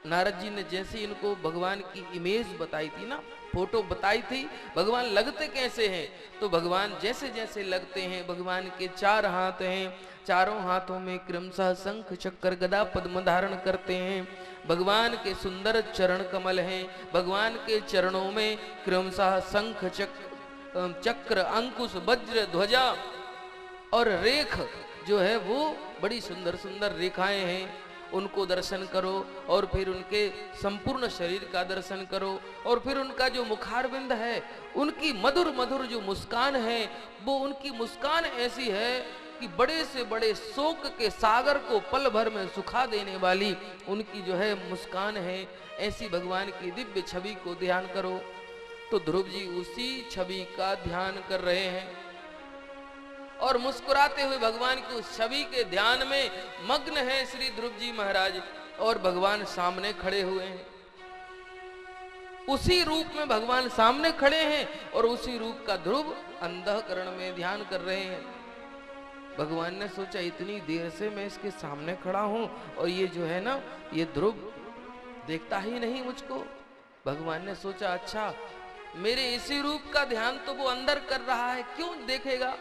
नारद जी ने जैसे इनको भगवान की इमेज बताई थी ना, फोटो बताई थी, भगवान लगते कैसे हैं, तो भगवान जैसे जैसे लगते हैं, भगवान के 4 हाथ हैं, चारों हाथों में क्रमशः शंख चक्र गदा पद्म धारण करते हैं, भगवान के सुंदर चरण कमल हैं, भगवान के चरणों में क्रमशः शंख चक्र अंकुश वज्र ध्वजा और रेख जो है वो बड़ी सुंदर सुंदर रेखाएं हैं, उनको दर्शन करो। और फिर उनके संपूर्ण शरीर का दर्शन करो, और फिर उनका जो मुखारविंद है, उनकी मधुर मधुर जो मुस्कान है, वो उनकी मुस्कान ऐसी है कि बड़े से बड़े शोक के सागर को पल भर में सुखा देने वाली उनकी जो है मुस्कान है। ऐसी भगवान की दिव्य छवि को ध्यान करो। तो ध्रुव जी उसी छवि का ध्यान कर रहे हैं और मुस्कुराते हुए भगवान की उस छवि के ध्यान में मग्न है श्री ध्रुव जी महाराज, और भगवान सामने खड़े हुए हैं। उसी रूप में भगवान सामने खड़े हैं और उसी रूप का ध्रुव अंतःकरण में ध्यान कर रहे हैं। भगवान ने सोचा, इतनी देर से मैं इसके सामने खड़ा हूं और ये जो है ना, ये ध्रुव देखता ही नहीं मुझको। भगवान ने सोचा, अच्छा मेरे इसी रूप का ध्यान तो वो अंदर कर रहा है, क्यों देखेगा।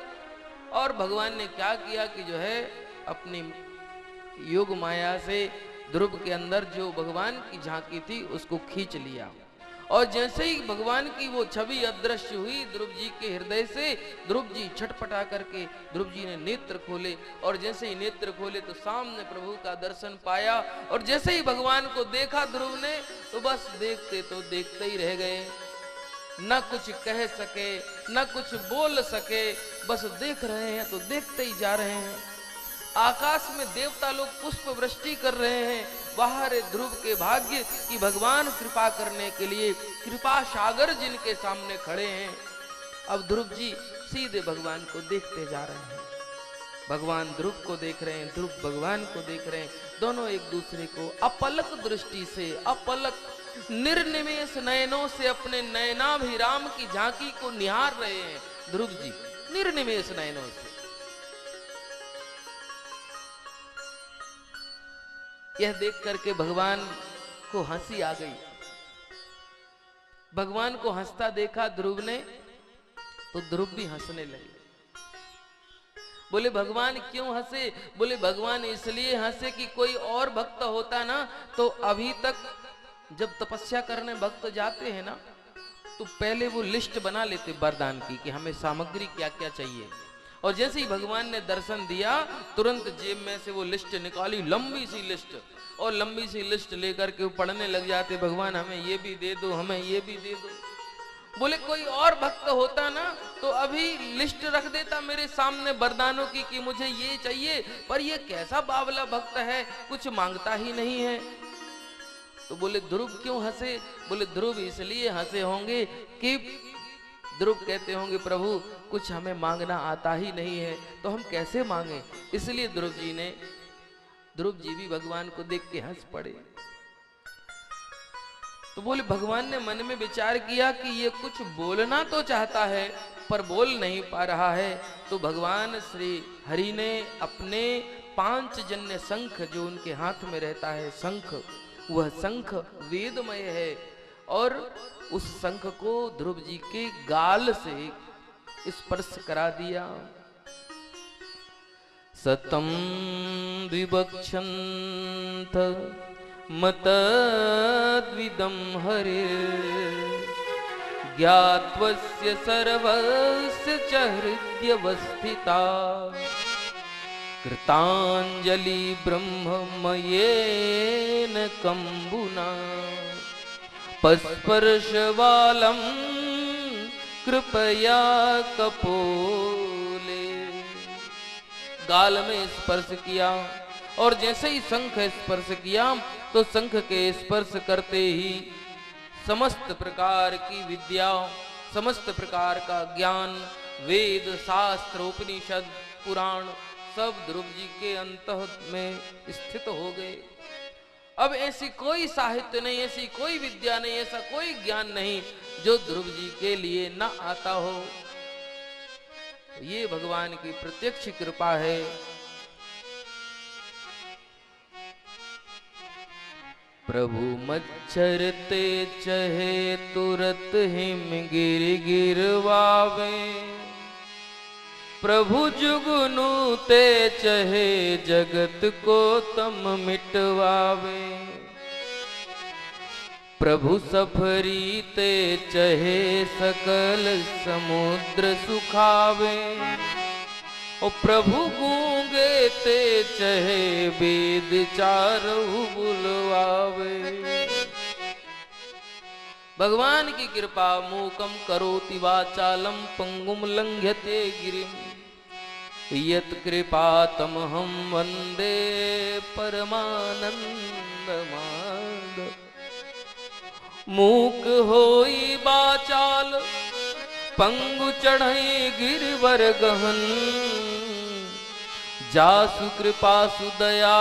और भगवान ने क्या किया कि जो है अपनी योग माया से ध्रुव के अंदर जो भगवान की झांकी थी उसको खींच लिया, और जैसे ही भगवान की वो छवि अदृश्य हुई ध्रुव जी के हृदय से, ध्रुव जी छटपटा करके ध्रुव जी ने नेत्र खोले, और जैसे ही नेत्र खोले तो सामने प्रभु का दर्शन पाया। और जैसे ही भगवान को देखा ध्रुव ने, तो बस देखते तो देखते ही रह गए, न कुछ कह सके न कुछ बोल सके, बस देख रहे हैं तो देखते ही जा रहे हैं। आकाश में देवता लोग पुष्प वृष्टि कर रहे हैं, बाहर ध्रुव के भाग्य कि भगवान कृपा करने के लिए कृपा सागर जिनके सामने खड़े हैं। अब ध्रुव जी सीधे भगवान को देखते जा रहे हैं, भगवान ध्रुव को देख रहे हैं, ध्रुव भगवान को देख रहे हैं, दोनों एक दूसरे को अपलक दृष्टि से, अपलक निर्निमेष नयनों से अपने नयनाभिराम की झांकी को निहार रहे हैं ध्रुव जी, निर्निमेष नयनों से। यह देख करके भगवान को हंसी आ गई। भगवान को हंसता देखा ध्रुव ने, तो ध्रुव भी हंसने लगे। बोले भगवान क्यों हंसे? बोले भगवान इसलिए हंसे कि कोई और भक्त होता ना, तो अभी तक जब तपस्या करने भक्त जाते हैं ना, तो पहले वो लिस्ट बना लेते वरदान की कि हमें सामग्री क्या क्या चाहिए, और जैसे ही भगवान ने दर्शन दिया तुरंत जेब में से वो लिस्ट निकाली, लंबी सी लिस्ट, और लंबी सी लिस्ट लेकर के वो पढ़ने लग जाते, भगवान हमें ये भी दे दो, हमें ये भी दे दो। बोले कोई और भक्त होता ना, तो अभी लिस्ट रख देता मेरे सामने वरदानों की कि मुझे ये चाहिए, पर ये कैसा बावला भक्त है, कुछ मांगता ही नहीं है। तो बोले ध्रुव क्यों हंसे? बोले ध्रुव इसलिए हंसे होंगे कि ध्रुव कहते होंगे प्रभु कुछ हमें मांगना आता ही नहीं है, तो हम कैसे मांगे। इसलिए ध्रुव जी भी भगवान को देख के हंस पड़े। तो बोले भगवान ने मन में विचार किया कि ये कुछ बोलना तो चाहता है पर बोल नहीं पा रहा है। तो भगवान श्री हरि ने अपने पांचजन्य शंख जो उनके हाथ में रहता है शंख, वह शंख वेदमय है और उस शंख को ध्रुव जी के गाल से स्पर्श करा दिया। सतम विवक्षन्त मतद्विदं हरे ज्ञात्वस्य सर्वस्य च हृद्यवस्थिता कृतांजलि ब्रह्ममयेन कंबुना पस्पर्शवालं कृपया कपोले। गाल में स्पर्श किया और जैसे ही शंख स्पर्श किया तो शंख के स्पर्श करते ही समस्त प्रकार की विद्या, समस्त प्रकार का ज्ञान, वेद शास्त्र उपनिषद पुराण सब ध्रुव जी के अंतः में स्थित हो गए। अब ऐसी कोई साहित्य नहीं, ऐसी कोई विद्या नहीं, ऐसा कोई ज्ञान नहीं जो ध्रुव जी के लिए न आता हो। ये भगवान की प्रत्यक्ष कृपा है। प्रभु मच्छरते चहे तुरत हिम गिर गिरवावे प्रभु जुगनू ते चहे जगत को तम मिटवावे प्रभु सफरी ते चहे सकल समुद्र सुखावे ओ प्रभु गूंगे ते चहे वेद चारहु बुलवावे। भगवान की कृपा मूकम करोति वाचालम पंगुम लंघ्यते गिरिम यत् कृपा तमहं वंदे परमानंदमाद। मूक होई बाचाल पंगु चढ़ई गिरवर गहन जासु कृपा सुदया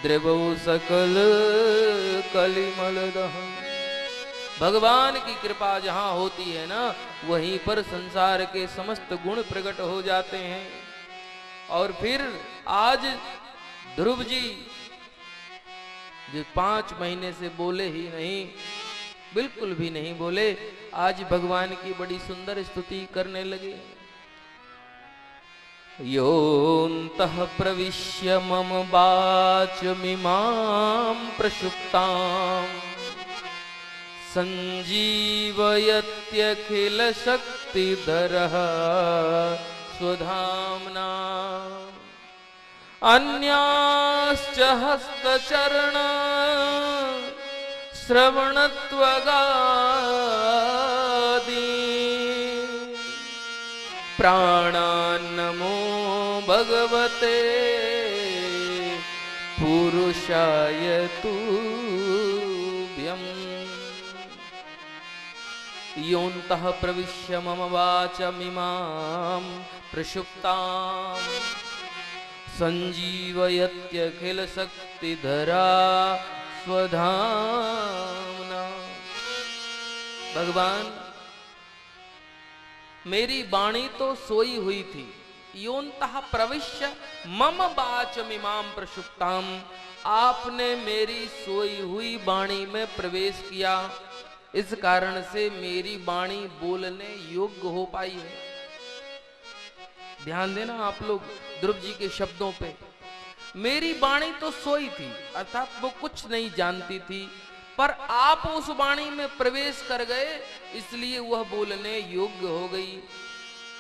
द्रवो सकल कलिमल दहन। भगवान की कृपा जहां होती है ना वहीं पर संसार के समस्त गुण प्रकट हो जाते हैं। और फिर आज ध्रुव जी जो 5 महीने से बोले ही नहीं, बिल्कुल भी नहीं बोले, आज भगवान की बड़ी सुंदर स्तुति करने लगे। योऽन्तः प्रविश्य मम वाचमिमां प्रसुप्तां सञ्जीवयत्यखिलशक्तिधरः स्वधाम्ना अन्याश्च हस्तचरण श्रवणत्वगादि प्राणान्नमो भगवते पुरुषाय तुभ्यम्। योऽन्तः प्रविश्य मम वाचमिमां प्रसुप्तां सञ्जीवयत्यखिलशक्तिधरा स्वधाम्ना। भगवान मेरी वाणी तो सोई हुई थी। योऽन्तः प्रविश्य मम वाचमिमां प्रसुप्तां, आपने मेरी सोई हुई वाणी में प्रवेश किया, इस कारण से मेरी वाणी बोलने योग्य हो पाई है। ध्यान देना आप लोग ध्रुव जी के शब्दों पे। मेरी वाणी तो सोई थी, अर्थात वो कुछ नहीं जानती थी, पर आप उस वाणी में प्रवेश कर गए इसलिए वह बोलने योग्य हो गई।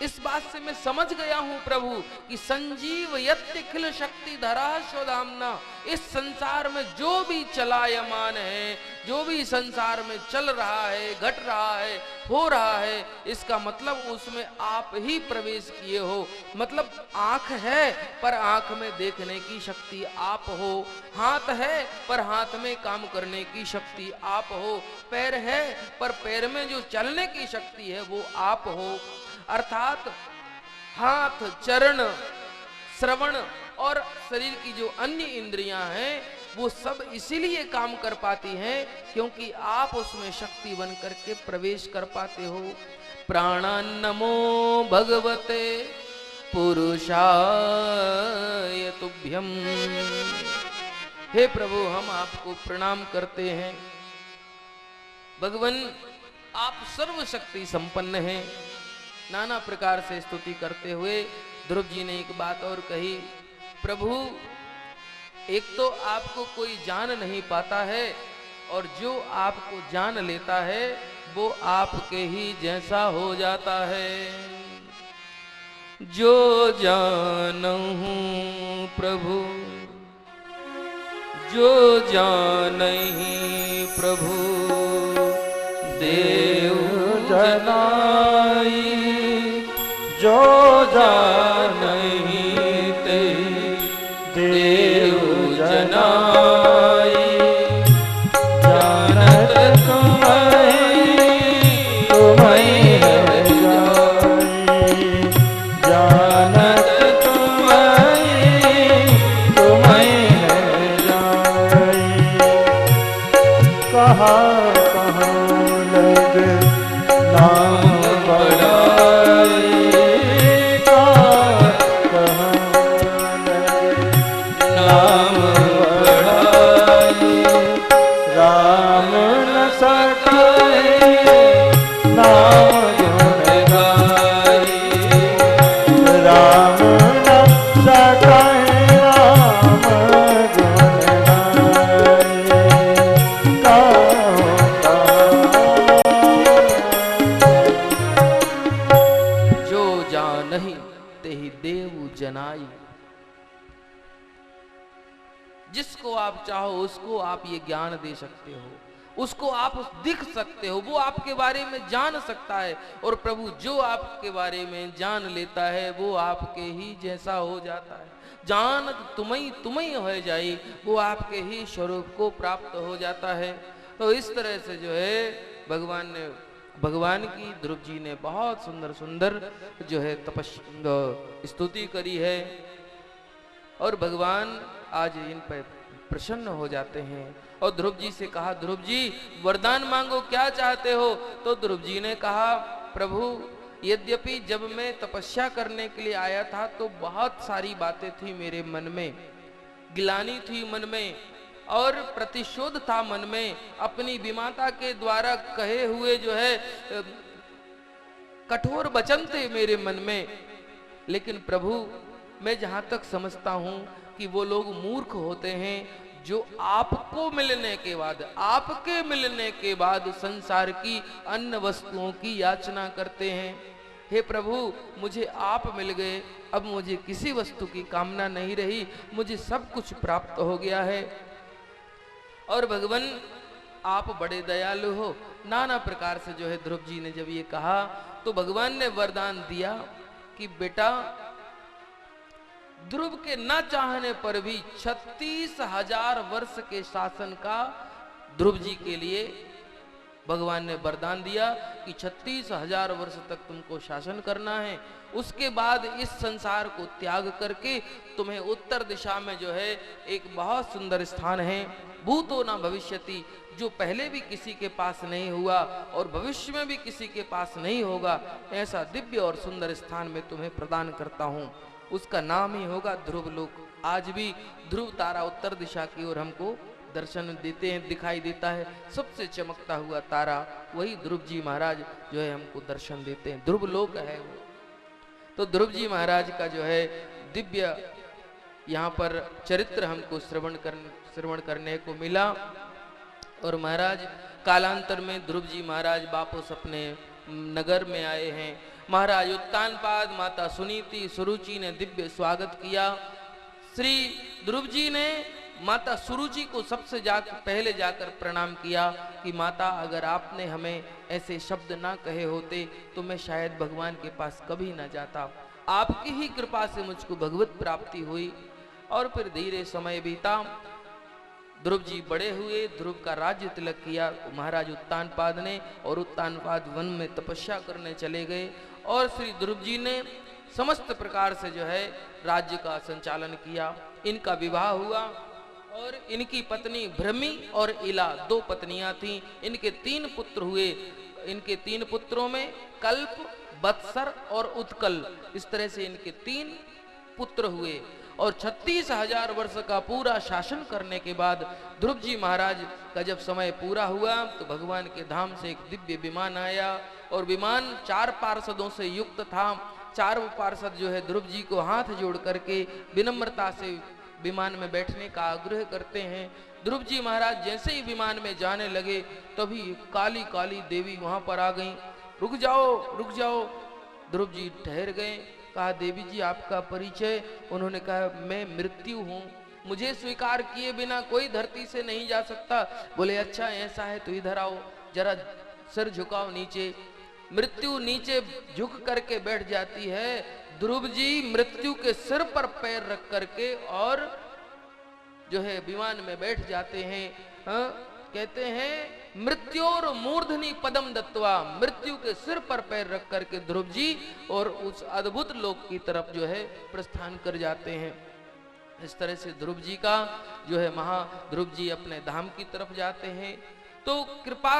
इस बात से मैं समझ गया हूं प्रभु कि संजीव यत्यखिल शक्ति धरा स्वधाम्ना। इस संसार में जो भी चलायमान है, जो भी संसार में चल रहा है, घट रहा है, हो रहा है, इसका मतलब उसमें आप ही प्रवेश किए हो। मतलब आंख है पर आंख में देखने की शक्ति आप हो, हाथ है पर हाथ में काम करने की शक्ति आप हो, पैर है पर पैर में जो चलने की शक्ति है वो आप हो। अर्थात हाथ, चरण, श्रवण और शरीर की जो अन्य इंद्रियां हैं वो सब इसीलिए काम कर पाती हैं क्योंकि आप उसमें शक्ति बन करके प्रवेश कर पाते हो। प्राणान्नमो भगवते पुरुषाय तुभ्यम। हे प्रभु, हम आपको प्रणाम करते हैं। भगवान, आप सर्वशक्ति संपन्न हैं। नाना प्रकार से स्तुति करते हुए ध्रुव जी ने एक बात और कही, प्रभु, एक तो आपको कोई जान नहीं पाता है और जो आपको जान लेता है वो आपके ही जैसा हो जाता है। जो जानहूं प्रभु, जो जानहि प्रभु, देव जनाई जो जानहि ते देव जनाई। जानत तुम्हें है जाई, जानत तुम्हें है जाई। कहाँ लग नाम बढ़ाई, कहाँ लग नाम बढ़ाई। राम न सकाए नाम गुण गाई, राम न सकाए राम गुण गाई। जो जानहि तेहि देव जनाई। जिसको आप चाहो उसको आप ये ज्ञान दे सकते हो, उसको आप दिख सकते हो, वो आपके बारे में जान सकता है। और प्रभु जो आपके बारे में जान लेता है वो आपके ही जैसा हो जाता है। जान तुम्हें हो जाई, वो आपके ही स्वरूप को प्राप्त हो जाता है। तो इस तरह से जो है भगवान की ध्रुव जी ने बहुत सुंदर सुंदर जो है स्तुति करी है। और भगवान आज इन पर प्रसन्न हो जाते हैं और ध्रुव जी से कहा, ध्रुव जी वरदान मांगो, क्या चाहते हो? तो ध्रुव जी ने कहा, प्रभु, यद्यपि जब मैं तपस्या करने के लिए आया था तो बहुत सारी बातें थी मेरे मन में, गिलानी थी मन में और प्रतिशोध था मन में। अपनी विमाता के द्वारा कहे हुए जो है कठोर वचन थे मेरे मन में। लेकिन प्रभु, मैं जहां तक समझता हूं कि वो लोग मूर्ख होते हैं जो आपको मिलने के बाद, आपके मिलने के बाद संसार की अन्य वस्तुओं की याचना करते हैं। हे प्रभु, मुझे आप मिल गए, अब मुझे किसी वस्तु की कामना नहीं रही, मुझे सब कुछ प्राप्त हो गया है। और भगवान, आप बड़े दयालु हो। नाना प्रकार से जो है ध्रुव जी ने जब ये कहा तो भगवान ने वरदान दिया कि बेटा, ध्रुव के न चाहने पर भी 36,000 वर्ष के शासन का ध्रुव जी के लिए भगवान ने वरदान दिया कि 36,000 वर्ष तक तुमको शासन करना है। उसके बाद इस संसार को त्याग करके तुम्हें उत्तर दिशा में जो है एक बहुत सुंदर स्थान है, भूतो न भविष्यति, जो पहले भी किसी के पास नहीं हुआ और भविष्य में भी किसी के पास नहीं होगा, ऐसा दिव्य और सुंदर स्थान में तुम्हें प्रदान करता हूं। उसका नाम ही होगा ध्रुव लोक। आज भी ध्रुव तारा उत्तर दिशा की ओर हमको दर्शन देते हैं, दिखाई देता है। सबसे चमकता हुआ तारा वही ध्रुव जी महाराज जो है हमको दर्शन देते हैं, ध्रुव लोक है वो। तो ध्रुव जी महाराज का जो है दिव्य यहाँ पर चरित्र हमको श्रवण करने को मिला। और महाराज कालांतर में ध्रुव जी महाराज वापस अपने नगर में आए हैं। महाराज उत्तानपाद, माता सुनीति, सुरुचि ने दिव्य स्वागत किया। श्री ध्रुव जी ने माता सुरुचि को सबसे पहले जाकर प्रणाम किया कि माता, अगर आपने हमें ऐसे शब्द ना कहे होते तो मैं शायद भगवान के पास कभी ना जाता। आपकी ही कृपा से मुझको भगवत प्राप्ति हुई। और फिर धीरे समय बीता, ध्रुव जी बड़े हुए, ध्रुव का राज्य तिलक किया महाराज उत्तानपाद ने, और उत्तानपाद वन में तपस्या करने चले गए। और श्री ध्रुव जी ने समस्त प्रकार से जो है राज्य का संचालन किया। इनका विवाह हुआ और इनकी पत्नी भ्रमी और इला 2 पत्नियां थीं। इनके 3 पुत्र हुए। इनके 3 पुत्रों में कल्प, बत्सर और उत्कल, इस तरह से इनके 3 पुत्र हुए। और 36,000 वर्ष का पूरा शासन करने के बाद ध्रुव जी महाराज का जब समय पूरा हुआ तो भगवान के धाम से एक दिव्य विमान आया और विमान 4 पार्षदों से युक्त था। 4 पार्षद जो है ध्रुव जी को हाथ जोड़ करके विनम्रता से विमान में बैठने का आग्रह करते हैं। ध्रुव जी महाराज जैसे ही विमान में जाने लगे तभी काली काली देवी वहां पर आ गई। रुक जाओ रुक जाओ। ध्रुव जी ठहर गए। कहा देवी जी आपका परिचय? उन्होंने कहा मैं मृत्यु हूँ, मुझे स्वीकार किए बिना कोई धरती से नहीं जा सकता। बोले अच्छा ऐसा है तो इधर आओ, जरा सिर झुकाओ नीचे। मृत्यु नीचे झुक करके बैठ जाती है। ध्रुव जी मृत्यु के सिर पर पैर रख करके और जो है विमान में बैठ जाते हैं। कहते हैं मृत्योर मूर्धनि पदम दत्वा, मृत्यु के सिर पर पैर रख करके ध्रुव जी और उस अद्भुत लोक की तरफ जो है प्रस्थान कर जाते हैं। इस तरह से ध्रुव जी का जो है ध्रुव जी अपने धाम की तरफ जाते हैं। तो कृपा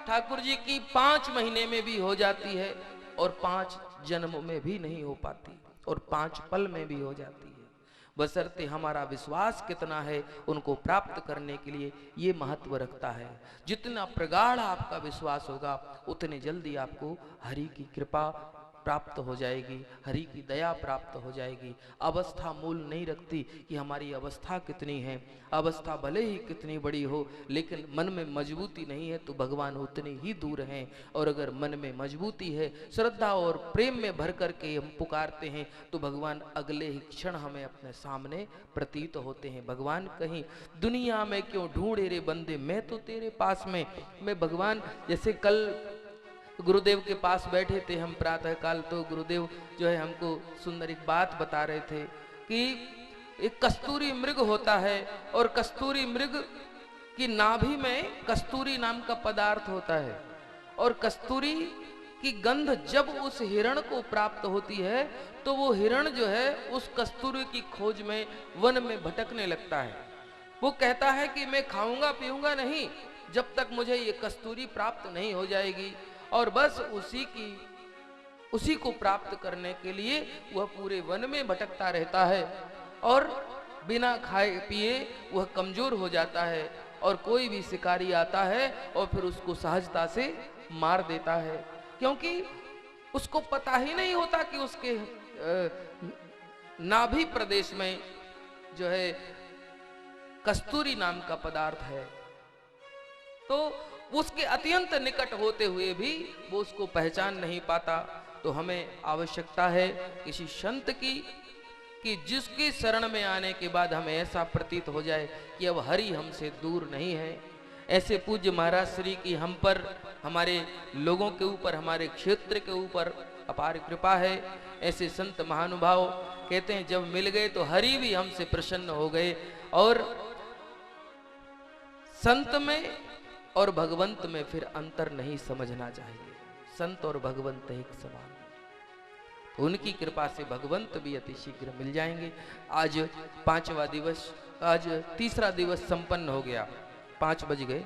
ठाकुर जी की 5 महीने में भी हो जाती है और 5 जन्म में भी नहीं हो पाती और 5 पल में भी हो जाती है। बशर्ते हमारा विश्वास कितना है उनको प्राप्त करने के लिए ये महत्व रखता है। जितना प्रगाढ़ आपका विश्वास होगा उतने जल्दी आपको हरि की कृपा प्राप्त हो जाएगी, हरि की दया प्राप्त हो जाएगी। अवस्था मूल नहीं रखती कि हमारी अवस्था कितनी है। अवस्था भले ही कितनी बड़ी हो लेकिन मन में मजबूती नहीं है तो भगवान उतने ही दूर हैं। और अगर मन में मजबूती है, श्रद्धा और प्रेम में भर करके हम पुकारते हैं तो भगवान अगले ही क्षण हमें अपने सामने प्रतीत होते हैं। भगवान कहीं दुनिया में क्यों ढूंढे रे बंदे, मैं तो तेरे पास में। मैं भगवान जैसे कल गुरुदेव के पास बैठे थे हम प्रातः काल, तो गुरुदेव जो है हमको सुंदर एक बात बता रहे थे कि एक कस्तूरी मृग होता है और कस्तूरी मृग की नाभि में कस्तूरी नाम का पदार्थ होता है और कस्तूरी की गंध जब उस हिरण को प्राप्त होती है तो वो हिरण जो है उस कस्तूरी की खोज में वन में भटकने लगता है। वो कहता है कि मैं खाऊंगा पीऊंगा नहीं जब तक मुझे ये कस्तूरी प्राप्त नहीं हो जाएगी, और बस उसी को प्राप्त करने के लिए वह पूरे वन में भटकता रहता है और बिना खाए पिए वह कमजोर हो जाता है और कोई भी शिकारी आता है और फिर उसको सहजता से मार देता है, क्योंकि उसको पता ही नहीं होता कि उसके नाभि प्रदेश में जो है कस्तूरी नाम का पदार्थ है। तो उसके अत्यंत निकट होते हुए भी वो उसको पहचान नहीं पाता। तो हमें आवश्यकता है किसी संत की कि जिसके शरण में आने के बाद हमें ऐसा प्रतीत हो जाए कि अब हरि हमसे दूर नहीं है। ऐसे पूज्य महाराज श्री की हम पर, हमारे लोगों के ऊपर, हमारे क्षेत्र के ऊपर अपार कृपा है। ऐसे संत महानुभाव कहते हैं जब मिल गए तो हरि भी हमसे प्रसन्न हो गए। और संत में और भगवंत में फिर अंतर नहीं समझना चाहिए। संत और भगवंत एक समान, तो उनकी कृपा से भगवंत भी अति शीघ्र मिल जाएंगे। आज 5वां दिवस, आज 3रा दिवस संपन्न हो गया। 5 बज गए,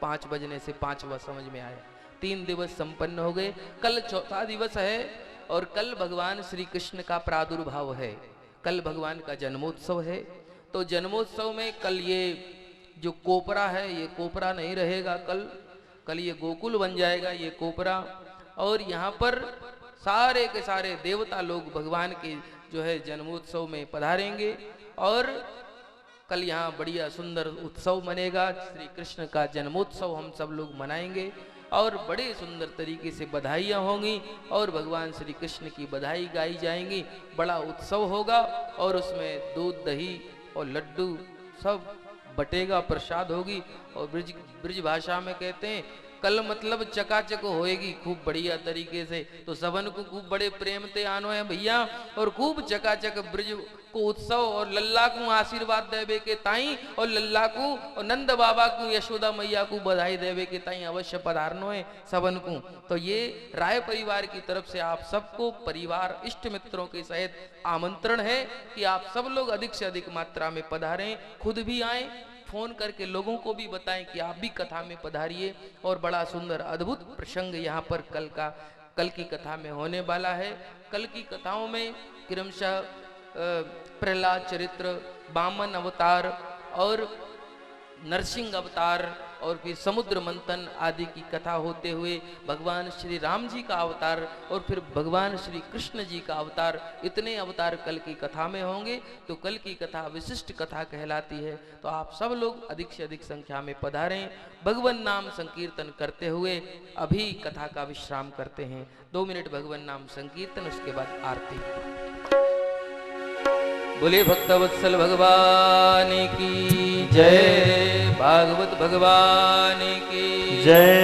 5 बजने से 5वां समझ में आया। 3 दिवस संपन्न हो गए। कल 4था दिवस है और कल भगवान श्री कृष्ण का प्रादुर्भाव है। कल भगवान का जन्मोत्सव है। तो जन्मोत्सव में कल ये जो कोपरा है ये कोपरा नहीं रहेगा, कल ये गोकुल बन जाएगा ये कोपरा। और यहाँ पर सारे के सारे देवता लोग भगवान के जो है जन्मोत्सव में पधारेंगे और कल यहाँ बढ़िया सुंदर उत्सव मनेगा। श्री कृष्ण का जन्मोत्सव हम सब लोग मनाएंगे और बड़े सुंदर तरीके से बधाइयाँ होंगी और भगवान श्री कृष्ण की बधाई गाई जाएंगी। बड़ा उत्सव होगा और उसमें दूध दही और लड्डू सब बटेगा, प्रसाद होगी। और ब्रिज भाषा में कहते हैं कल मतलब चकाचक होएगी खूब बढ़िया तरीके से। तो सबन को खूब बड़े प्रेम ते आनो है भैया, और खूब चकाचक ब्रज को उत्सव और लल्ला को आशीर्वाद देवे के ताई, और लल्ला को और नंद बाबा को यशोदा मैया को बधाई देवे के ताई अवश्य पधारनो है सबन को। तो ये राय परिवार की तरफ से आप सबको परिवार इष्ट मित्रों के सहित आमंत्रण है कि आप सब लोग अधिक से अधिक मात्रा में पधारें, खुद भी आए, फोन करके लोगों को भी बताएं कि आप भी कथा में पधारिए। और बड़ा सुंदर अद्भुत प्रसंग यहाँ पर कल की कथा में होने वाला है। कल की कथाओं में क्रमशः प्रहलाद चरित्र, वामन अवतार और नरसिंह अवतार और फिर समुद्र मंथन आदि की कथा होते हुए भगवान श्री राम जी का अवतार और फिर भगवान श्री कृष्ण जी का अवतार, इतने अवतार कल की कथा में होंगे। तो कल की कथा विशिष्ट कथा कहलाती है। तो आप सब लोग अधिक से अधिक संख्या में पधारें, भगवान नाम संकीर्तन करते हुए अभी कथा का विश्राम करते हैं। 2 मिनट भगवान नाम संकीर्तन, उसके बाद आरती। बोले भक्तवत्सल भगवान की जय, भागवत भगवान की जय।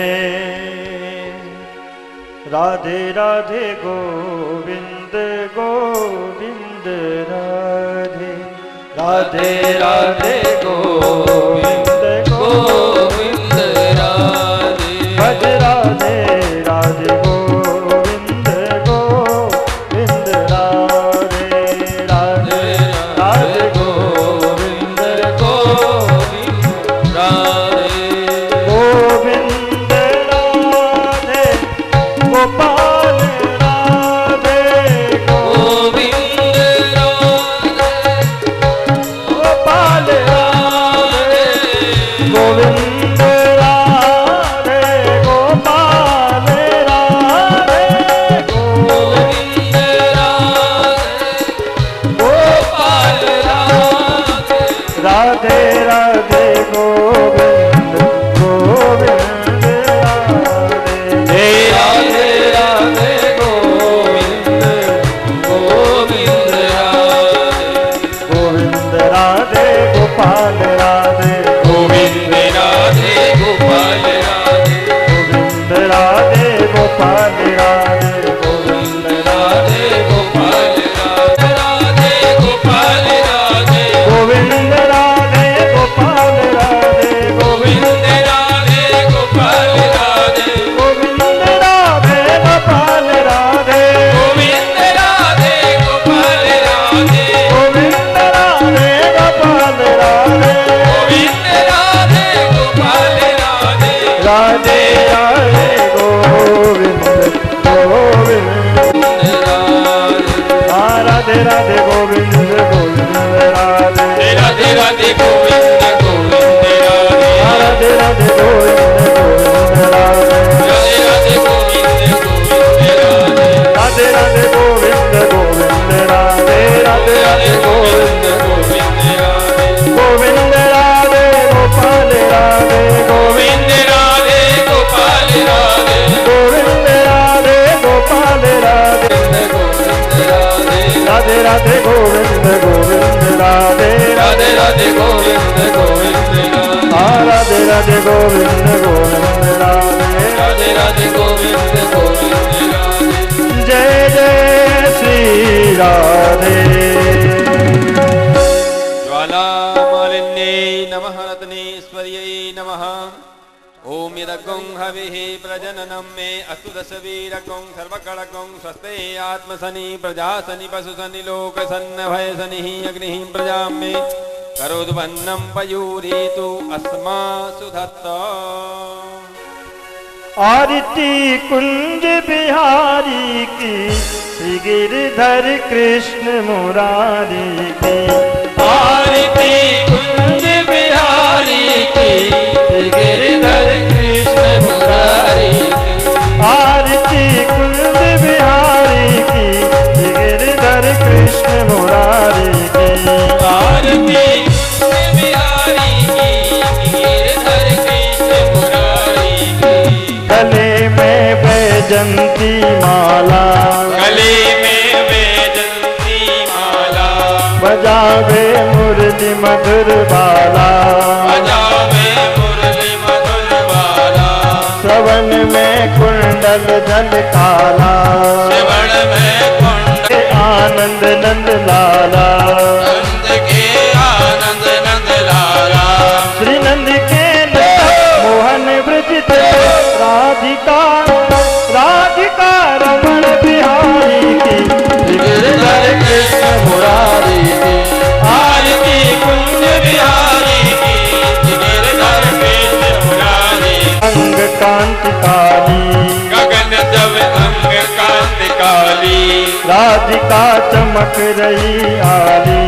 राधे राधे गोविंद गोविंद राधे, राधे राधे गोविंद गोविंद राधे, भज राधे राधे गोविंद गोविंद राधे, राधे राधे गोविंद गोविंद राधे, गोविंद राधे गोपाल राधे, गोविंद राधे गोपाल राधे, गोविंद राधे गोपाल राधे, गोविंद राधे गोपाल राधे, राधे राधे गोविंद गोविंद राधे, राधे राधे गोविंद गोविंद राधे, गोविंद राधे गोपाल राधे, गोविंद राधे गोपाल राधे, गोविंद राधे गोपाल राधे, गोविंद राधे गोपाल राधे, राधे गोपाल राधे, गोविंद राधे गोपाल राधे, गोविंद राधे गोपाल राधे, गोविंद राधे गोपाल राधे, गोविंद राधे गोपाल राधे, गोविंद राधे गोपाल राधे, गोविंद राधे गोपाल राधे, राधे राधे गोविंद गोविंद राधे, राधे राधे गोविंद गोविंद राधे, राधे राधे गोविंद गोविंद राधे, राधे राधे गोविंद गोविंद राधे, राधे राधे गोविंद गोविंद राधे, राधे राधे गोविंद गोविंद राधे, गोविंद राधे गोपाल राधे, गोविंद राधे गोपाल राधे, गोविंद राधे गोपाल राधे, राधे राधे गोविंद गोविंद राधे, राधे राधे गोविंद गोविंद राधे, राधे राधे गोविंद गोविंद राधे, राधे राधे गोविंद गोविंद राधे, जय जय श्री राधे। ज्वालामालिन्यै नमः, रत्नेश्वर्यै नमः। ओम यदग्गं हविः प्रजननं मे अस्तु दशवीरगं सर्वकळगं स्वस्ते आत्मसनि प्रजासनि पशुसनि लोकसन्न भयसनिः अग्निः प्रजां मे करोद्वन्नं पयूरीतु अस्मासु धत्ता। आरती कुंज बिहारी की, श्री गिरधर कृष्ण मुरारी की, आरती कुंज बिहारी की, श्री गिरधर कृष्ण मुरारी की, आरती कुंज बिहारी की, श्री गिरधर कृष्ण मुरारी की, आरती कुंज बिहारी की, गिरधर कृष्ण मुरारी की। गले में बैजंती माला, गले में बैजंती माला, बजावे मुरली मधुर बाला, बजावे मुरली मधुर बाला, श्रवण जल जल काला श्रवण में कुंड आनंद नंद लाला नंद के आनंद नंद लाला श्री नंद के नंद मोहन ब्रज राधिका राधिका रमण बिहारी की गिरधर कृष्ण मुरारी की आरती कुंज बिहारी की गिरधर कृष्ण मुरारी अंग कांति काली गगन जब अंग कांति काली राधिका चमक रही आली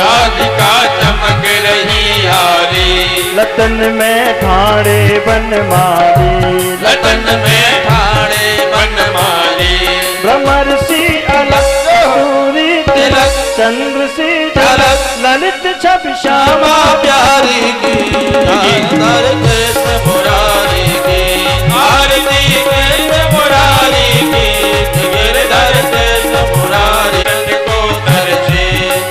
राधिका चमक रही आली लतन में ठाणे बन माली लतन में ठाणे बनमाली ब्रह्मर्षि अलग सूरी तिलक चंद्र सी झलक ललित छवि श्यामा श्यामा प्यारी की गिरधर कृष्ण मुरारी की आरती कृष्ण मुरारी की गिरधर कृष्ण मुरारी को दर्शे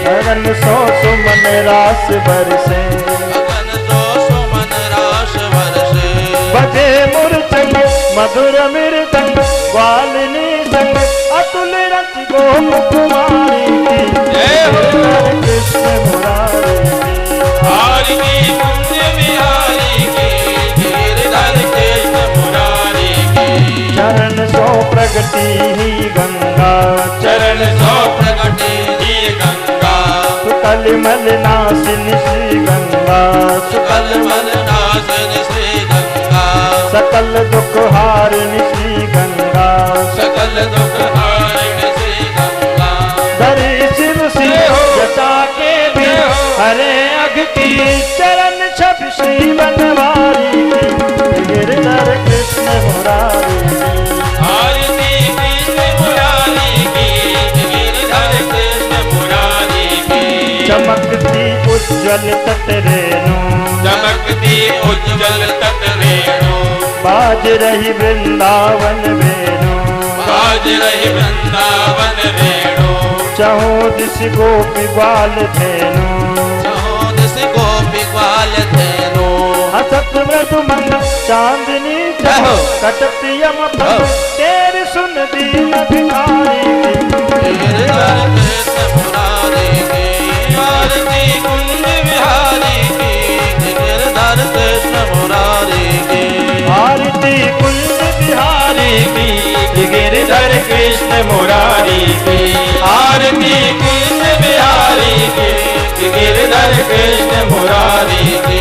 गगन सो सुमन रास बरसे गगन सो सुमन रास वर्षे बजे मूर्छंग मधुर मृदंग ग्वालिनी संग अतुल रच गोप कुमारी की जय हो। गिरधर कृष्ण मुरारी की आरती कुंज बिहारी की गिरधर कृष्ण मुरारी की चरण सो प्रगति ही गंगा चरण सो प्रगटे ही गंगा सुकल मल नासिनी श्री गंगा सुकल मल नाशन श्री गंगा सकल दुख हारिणी श्री गंगा सकल दुख हारण श्री गंगा धरी शिव सिंह जटा के भी हरे अघ की चरण छवि श्री बनवारी की गिरधर कृष्ण मुरारी की आरती कृष्ण मुरारी की गिरधर कृष्ण मुरारी की चमकती उज्जवल तट रेणु चमकती उज्जवल तट रेणु बाज रही वृंदावन वेणु बाज रही वृंदावन रेणु चहु दिश गोपी ग्वाल धेनु चौदस गोपी ग्वाल धेनु हसत मृदु मंद चांदनी जय हो। कटत यम फल तेरी सुन दीन भिखारी की गिरधर कृष्ण मुरारी की आरती कुंज बिहारी की गिरधर कृष्ण मुरारी की आरती कुंज बिहारी की गिरधर कृष्ण मुरारी की आरती कुंज बिहारी की गिरधर कृष्ण मुरारी की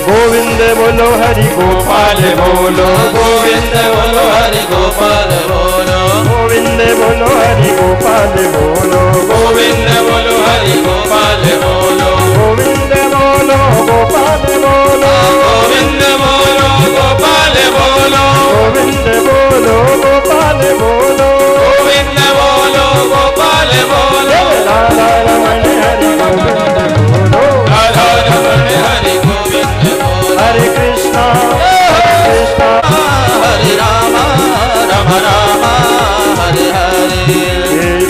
गोविंद बोलो हरि गोपाल बोलो गोविंद बोलो हरि गोपाल बोलो गोविंद बोलो हरि गोपाल बोलो गोविंद बोलो हरि गोपाल बोलो गोविंद बोलो गोपाल बोलो गोविंद बोलो गोपाल बोलो गोविंद बोलो गोपाल बोलो गोविंद बोलो गोपाल बोलो राधा रमण हरि गोविंद बोलो राधा रमण हरि गोविंद बोलो हरे कृष्णा हरे राम राम राम हरे हरे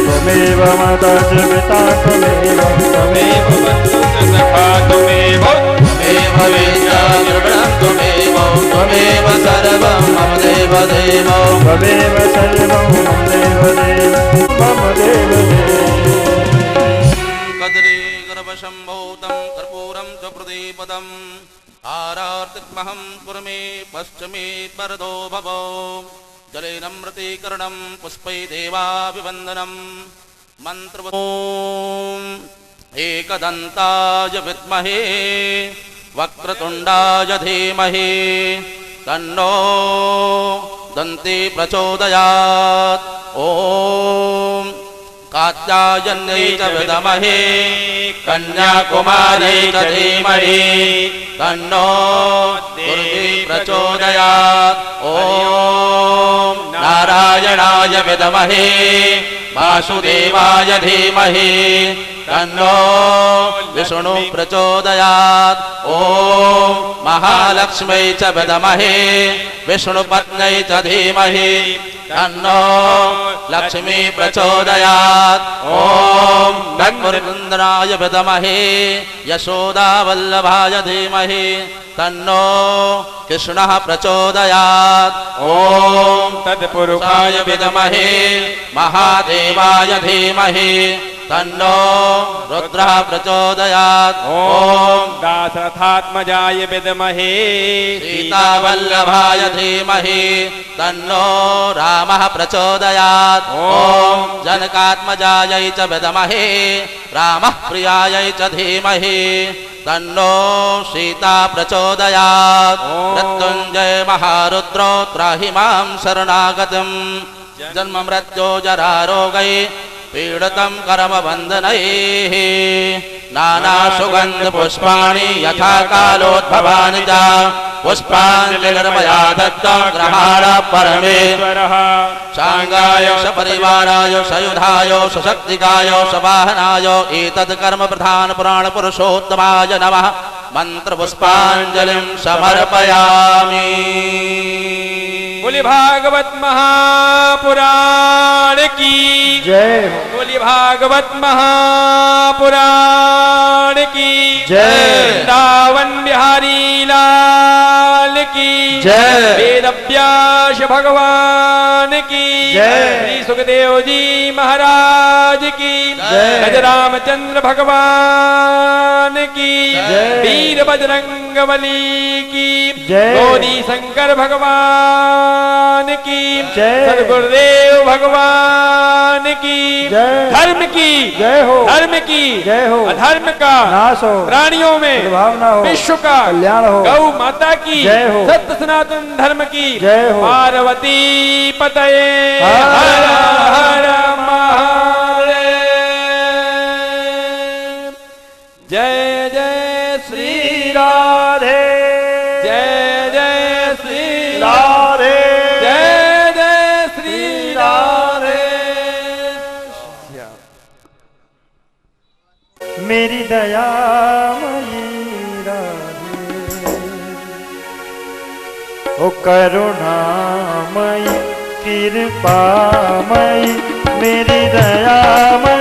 त्वमेव माता च पिता त्वमेव त्वमेव बन्धु च सखा त्वमेव त्वमेव वेद्यं त्वमेव त्वमेव सर्वं मम देव देव त्वमेव सर्वं मम देव देव मम देव देव कदली गर्भशम्भूतं कर्पूरं च प्रदीपदम् आरार्तिग्महं कुर्मे पश्चिमे वरदो भव जलेनमृतीकरणं पुष्पै देवाभिवन्दनम् मन्त्रवतो एकदन्ताय विद्महे वक्रतुण्डाय धीमहि तन्नो दन्ती प्रचोदयात् ॐ कात्यायन्यै च विद्महे कन्याकुमार्यै च धीमहि तन्नो दुर्गी प्रचोदयात् ॐ नारायणाय विद्महे वासुदेवाय धीमहि तन्नो विष्णु प्रचोदयात्। ॐ महालक्ष्मै च विद्महे विष्णुपत्न्यै च धीमहि तन्नो लक्ष्मी प्रचोदयात्। ॐ तत्पुरुषाय विद्महे यशोदावल्लभाय धीमहि तन्नो कृष्णः प्रचोदयात्। ॐ तत्पुरुषाय विद्महे महादेवाय धीमहि तन्नो रुद्रः प्रचोदयात्। ॐ दाशरथात्मजाय विद्महे सीतावल्लभाय धीमहि तन्नो रामः प्रचोदयात्। ॐ जनकात्मजायै च विद्महे रामः प्रियायै च धीमहि तन्नो सीता प्रचोदयात्। मृत्युञ्जय महारुद्रो त्राहि मां शरणागतं जन्म मृत्यो जरा रोगै पीडितं कर्मबन्धनैः नाना सुगन्ध पुष्पाणि यथा कालोद्भवानि च पुष्पाञ्जलिर्मया दत्तं ग्रहाण परमेश्वरः सांगाय सपरिवाराय सयुधाय सशक्तिकाय सवाहनाय एतत् कर्म प्रधान पुराण पुरुषोत्तमाय नमः मंत्र पुष्पांजलिं समर्पयामि। बोली भागवत महापुराण की जय हो। बोली भागवत महापुराण की जय। वृंदावन बिहारी लाल की जय। वेद व्यास भगवान की जय। श्री सुखदेव जी महाराज की जय। गज रामचंद्र भगवान की जय। वीर बजरंग बली की जय। गौरी शंकर भगवान की जय। सदगुरुदेव भगवान की जय। धर्म की जय हो। धर्म की जय हो। अधर्म का नाश हो। प्राणियों में भावना हो। विश्व का कल्याण हो। गौ माता की जय हो। सत्य सनातन धर्म की जय हो। पार्वती पतये हर हर महादेव। जय जय श्री राधे। जय जय श्री राधे। जय जय श्री राधे। मेरी दयामयी राधे ओ करुणामयी कृपामयी मेरी दयामयी